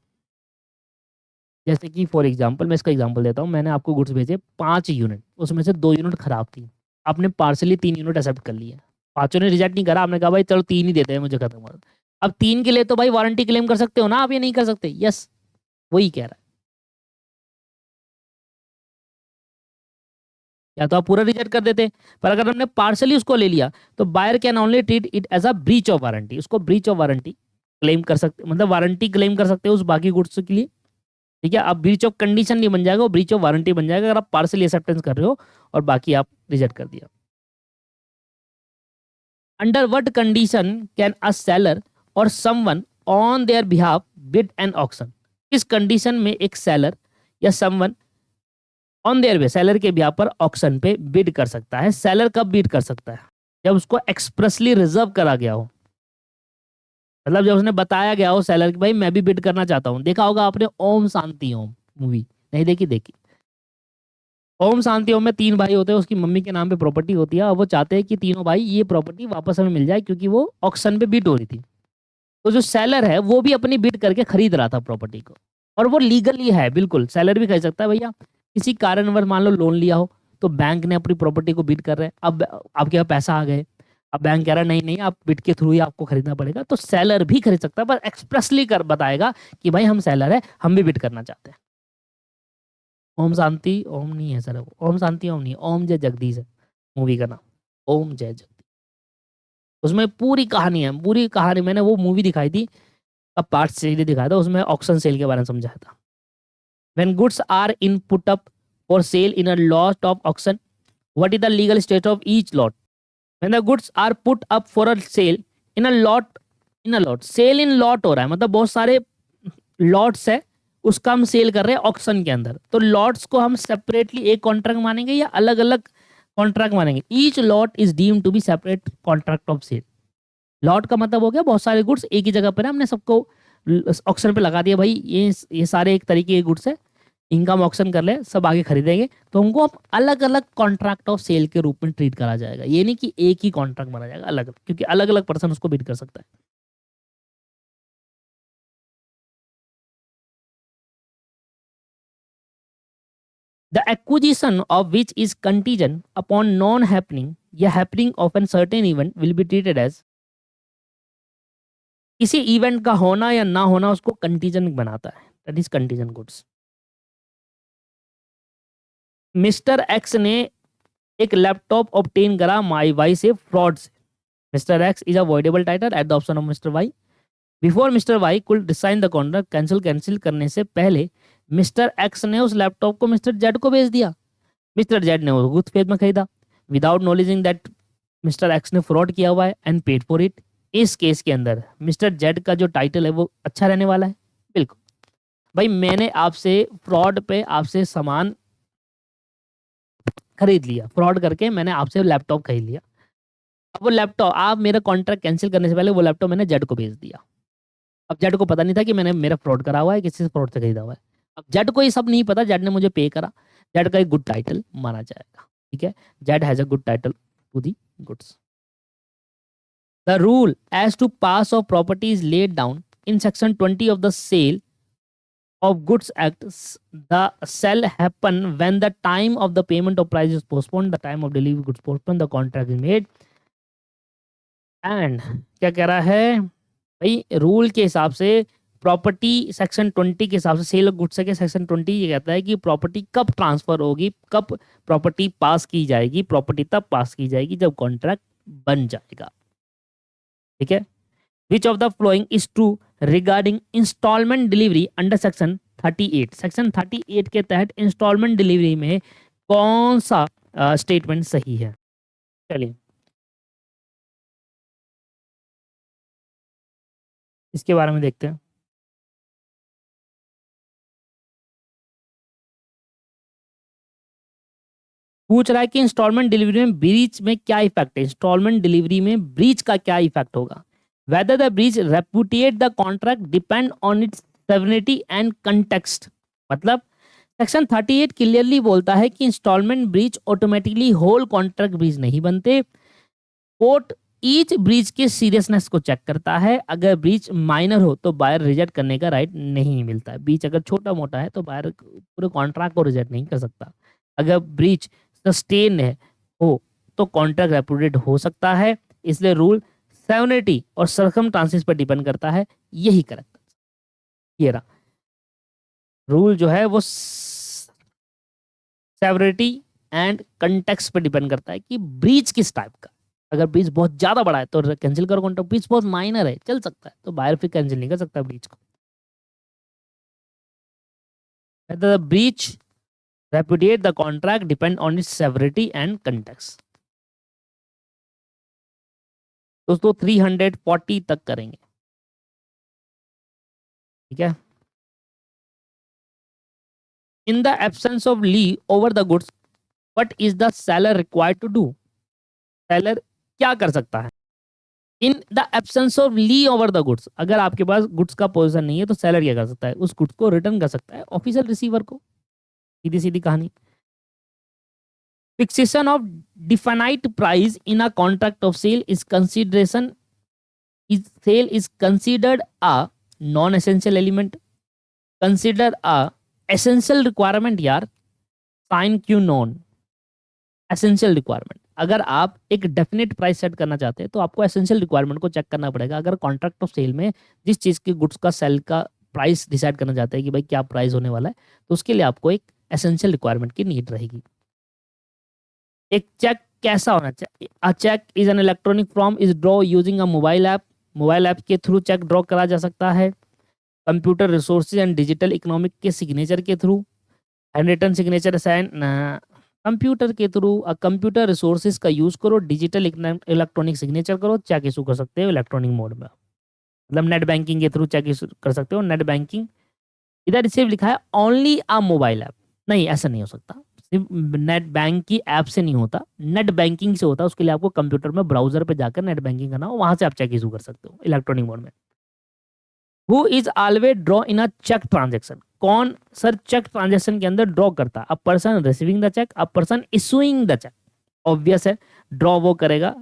जैसे कि फॉर एग्जांपल मैं इसका एग्जांपल देता हूँ, मैंने आपको गुड्स भेजे 5 यूनिट, उसमें से 2 यूनिट खराब थी, आपने पार्शियली 3 यूनिट एक्सेप्ट कर लिए, पांचों ने रिजेक्ट नहीं करा, आपने कहा भाई चलो 3 ही देते हैं मुझे, खत्म हो। अब 3 के लिए तो भाई वारंटी क्लेम कर सकते हो ना आप, ये नहीं कर सकते? यस, वही कह रहा है। या तो आप पूरा रिजेक्ट कर देते, पर अगर हमने पार्सली उसको ले लिया तो buyer can only treat it as a breach of warranty, उसको ब्रीच ऑफ वारंटी क्लेम कर सकते, मतलब वारंटी क्लेम कर सकते हो उस बाकी गुड्स के लिए। ठीक है, अब ब्रीच ऑफ कंडीशन नहीं बन जाएगा, वो ब्रीच ऑफ वारंटी बन जाएगा अगर आप पार्सली एक्सेप्टेंस कर रहे हो और बाकी आप रिजेक्ट कर दिया। Under what condition can a seller or someone on their behalf bid an auction, किस कंडीशन में एक सेलर या someone on their way seller के बिहाफ पर ऑक्शन पे बिड कर सकता है। सेलर कब बिड कर सकता है? जब उसको एक्सप्रेसली रिजर्व करा गया हो, मतलब जब उसने बताया गया हो सेलर कि भाई मैं भी बिड करना चाहता हूँ। देखा होगा आपने ओम शांति ओम मूवी, नहीं देखी? देखी। ओम शांति ओम में 3 भाई होते हैं, उसकी मम्मी के नाम पे प्रॉपर्टी होती है और वो चाहते हैं कि तीनों भाई ये प्रॉपर्टी वापस हमें मिल जाए क्योंकि वो ऑक्शन पे बिड हो रही थी। तो जो सेलर है वो भी अपनी बिड करके खरीद रहा था प्रॉपर्टी को, और वो लीगली है, बिल्कुल सेलर भी खरीद सकता है। भैया किसी कारणवश मान लो लोन लिया हो तो बैंक ने अपनी प्रॉपर्टी को बिड कर रहे हैं, अब आपके पास पैसा आ गए, अब बैंक कह रहा है नहीं नहीं आप बिड के थ्रू ही आपको खरीदना पड़ेगा, तो सेलर भी खरीद सकता है, बस एक्सप्रेसली कर बताएगा कि भाई हम सेलर है, हम भी बिड करना चाहते हैं। ओम शांति ओम नहीं है सर, ओम शांति ओम नहीं, ओम जय जगदीश है मूवी का नाम, ओम जय जगदीश। उसमें पूरी कहानी है, पूरी कहानी मैंने वो मूवी दिखाई थी, अब पार्ट सीरीज दिखाया था, उसमें ऑक्शन सेल के बारे में समझाया था। When goods are in put up for sale in a lot of auction, what is the legal status of each lot? When the goods are put up for a sale in a lot, in a lot, sale in lot हो रहा है मतलब बहुत सारे लॉट्स है, उसका हम सेल कर रहे हैं ऑक्शन के अंदर, तो लॉट्स को हम सेपरेटली एक कॉन्ट्रैक्ट मानेंगे या अलग अलग कॉन्ट्रैक्ट मानेंगे? Each lot is deemed to be separate contract of sale. Lot का मतलब हो गया बहुत सारे गुड्स एक ही जगह पर है, हमने सबको ऑक्शन पे लगा दिया, भाई ये सारे एक तरीके के गुड्स है, इनका हम ऑक्शन कर ले, सब आगे खरीदेंगे, तो उनको अब अलग अलग कॉन्ट्रैक्ट ऑफ सेल के रूप में ट्रीट करा जाएगा। ये नहीं कि एक ही कॉन्ट्रैक्ट माना जाएगा, अलग, क्योंकि अलग अलग पर्सन उसको बिड कर सकता है। The acquisition of which is contingent upon non happening या happening of an certain event will be treated as, किसी इवेंट का होना या ना होना उसको कंटीजेंट बनाता है, that is contingent goods. Mr X ने एक लैपटॉप ऑब्टेन करा माई वाई से फ्रॉड से। Mr X is avoidable title at the option of Mr Y. Before Mr Y could rescind the contract, cancel करने से पहले मिस्टर एक्स ने उस लैपटॉप को मिस्टर जेड को भेज दिया। मिस्टर जेड ने वो गुड फेथ में खरीदा विदाउट नॉलेजिंग दैट मिस्टर एक्स ने फ्रॉड किया हुआ है एंड पेड फॉर इट। इस केस के अंदर मिस्टर जेड का जो टाइटल है वो अच्छा रहने वाला है। बिल्कुल भाई, मैंने आपसे फ्रॉड पे आपसे सामान खरीद लिया, फ्रॉड करके मैंने आपसे लैपटॉप खरीद लिया। अब वो लैपटॉप आप मेरा कॉन्ट्रैक्ट कैंसिल करने से पहले वो लैपटॉप मैंने जेड को भेज दिया। अब जेड को पता नहीं था कि मैंने मेरा फ्रॉड करा हुआ है, किसी से फ्रॉड से खरीदा हुआ है। अब जेड को ये सब नहीं पता, जेड ने मुझे पे करा, जेड का एक गुड टाइटल माना जाएगा। ठीक है, Z has a good title to the goods. The rule as to pass of property is laid down in section 20 of the sale of goods act. The sell happen when the time of the payment of price is postponed, the time of delivery goods postponed, the contract is made and क्या कह रहा है भाई, रूल के हिसाब से प्रॉपर्टी सेक्शन 20 के हिसाब से सेल ऑफ गुड्स के सेक्शन 20 ये कहता है कि प्रॉपर्टी कब ट्रांसफर होगी, कब प्रॉपर्टी पास की जाएगी, प्रॉपर्टी तब पास की जाएगी जब कॉन्ट्रैक्ट बन जाएगा। ठीक है, Which of the following is true regarding installment delivery under section 38? Section 38 के तहत इंस्टॉलमेंट डिलीवरी में कौन सा स्टेटमेंट सही है? चलिए इसके बारे में देखते हैं। पूछ रहा है कि इंस्टॉलमेंट डिलीवरी में ब्रीच में क्या इफेक्ट है, इंस्टॉलमेंट डिलीवरी में ब्रीच का क्या इफेक्ट होगा। Whether the breach repudiate the contract depend on its severity and context। मतलब सेक्शन 38 क्लियरली बोलता है कि instalment breach automatically whole contract breach नहीं बनते। कोर्ट ईच ब्रीच के सीरियसनेस को चेक करता है, अगर ब्रीच माइनर हो तो बायर रिजेक्ट करने का राइट नहीं मिलता है। ब्रीच अगर छोटा मोटा है तो बायर पूरे कॉन्ट्रैक्ट को रिजेक्ट नहीं कर सकता। अगर ब्रीच सस्टेन है हो तो कॉन्ट्रैक्ट रेपुडिएट हो सकता है। इसलिए रूल सेवनिटी और सर्कमस्टांसेस पर डिपेंड करता है, यही करेक्ट। ये रहा रूल जो है वो सेवरिटी एंड कंटेक्स्ट पे डिपेंड करता है कि ब्रीच किस टाइप का। अगर ब्रीच बहुत ज्यादा बड़ा है तो कैंसिल करो कॉन्ट्रैक्ट, ब्रीच बहुत माइनर है चल सकता है तो बायर फिर कैंसिल नहीं कर सकता ब्रीच को। The breach repudiate the contract depend on its severity and context। दोस्तों 340 तक करेंगे, ठीक है। In the absence of lien over the goods what is the seller required to do. Seller क्या कर सकता है in the absence of lien over the goods. अगर आपके पास गुड्स का पोजीशन नहीं है तो सेलर क्या कर सकता है, उस गुड्स को रिटर्न कर सकता है ऑफिशियल रिसीवर को, सीधी सीधी कहानी। Fixation of definite price in a contract of sale is consideration is sale is considered a non-essential element, consider a essential requirement यार, साइन क्यों नॉन एसेंशियल रिक्वायरमेंट। अगर आप एक डेफिनेट प्राइस सेट करना चाहते हैं तो आपको एसेंशियल रिक्वायरमेंट को चेक करना पड़ेगा। अगर कॉन्ट्रैक्ट ऑफ सेल में जिस चीज़ की गुड्स का सेल का प्राइस डिसाइड करना चाहते हैं कि भाई क्या प्राइस होने वाला है, तो उसके लिए आपको एक एसेंशियल रिक्वायरमेंट की नीड रहेगी। एक चेक कैसा होना चाहिए, a cheque is an electronic form is draw using a mobile app. Mobile app के थ्रू चेक ड्रॉ करा जा सकता है। Computer resources and digital economic के सिग्नेचर के through, handwritten signature sign computer के थ्रू। कंप्यूटर रिसोर्सेज का यूज करो, डिजिटल इलेक्ट्रॉनिक सिग्नेचर करो, चेक इशू कर सकते हो इलेक्ट्रॉनिक मोड में, मतलब नेट बैंकिंग के थ्रू चेक इशू कर सकते हो। नेट बैंकिंग इधर रिसीव लिखा है ओनली अ मोबाइल ऐप, नहीं ऐसा नहीं हो सकता, सिर्फ नेट बैंक की ऐप से नहीं होता, नेट बैंकिंग से होता है। उसके लिए आपको कंप्यूटर में ब्राउजर पे जाकर नेट बैंकिंग करना हो, वहां से आप चेक इशू कर सकते हो इलेक्ट्रॉनिक मोड में। Who is always draw in a cheque transaction, कौन सर चेक ट्रांजेक्शन के अंदर ड्रॉ करता है, a person receiving the cheque, a person issuing the cheque. Obvious है ड्रॉ वो करेगा।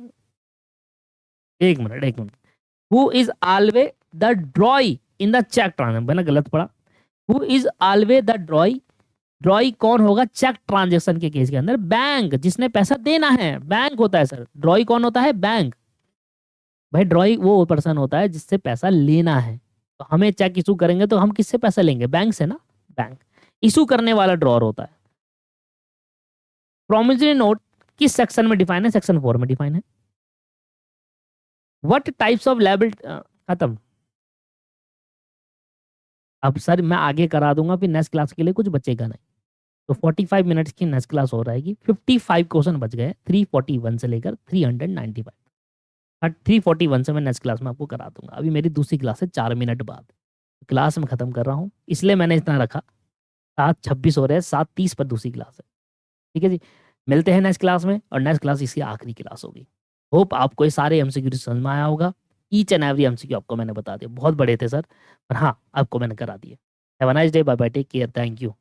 एक minute, who is always the drawee in the cheque transaction, मैंने गलत पढ़ा। Who is always the drawee, drawee कौन होगा चेक ट्रांजेक्शन के केस के अंदर, बैंक जिसने पैसा देना है, बैंक होता है सर। ड्रॉई कौन होता है, बैंक। भाई ड्रॉई वो पर्सन होता है जिससे पैसा लेना है, तो हमें चेक इशू करेंगे तो हम किससे पैसा लेंगे, बैंक से ना। बैंक इशू करने वाला ड्रॉर होता है। प्रोमिसरी नोट किस सेक्शन में डिफाइन है, सेक्शन 4 में डिफाइन है। व्हाट टाइप्स ऑफ लायबिलिटी, खत्म। अब सर मैं आगे करा दूंगा, फिर नेक्स्ट क्लास के लिए कुछ बचेगा नहीं। तो 45 मिनट्स की नेक्स्ट क्लास हो रहेगी। 55 क्वेश्चन बच गए 341 से लेकर 395। 341 से मैं नेक्स्ट क्लास में आपको करा दूंगा। अभी मेरी दूसरी क्लास है 4 मिनट बाद, क्लास में खत्म कर रहा हूँ, इसलिए मैंने इतना रखा। 7:26 हो रहे हैं, 7:30 पर दूसरी क्लास है, ठीक है जी। मिलते हैं नेक्स्ट क्लास में, और नेक्स्ट क्लास इसकी आखिरी क्लास होगी। होप आपको ये सारे एमसीक्यू समझ में आया होगा। ईच एंड एवरी एमसीक्यू आपको मैंने बता दिया, बहुत बड़े थे सर, पर हाँ आपको मैंने करा दिए। Have a nice day, bye bye, take care, thank you.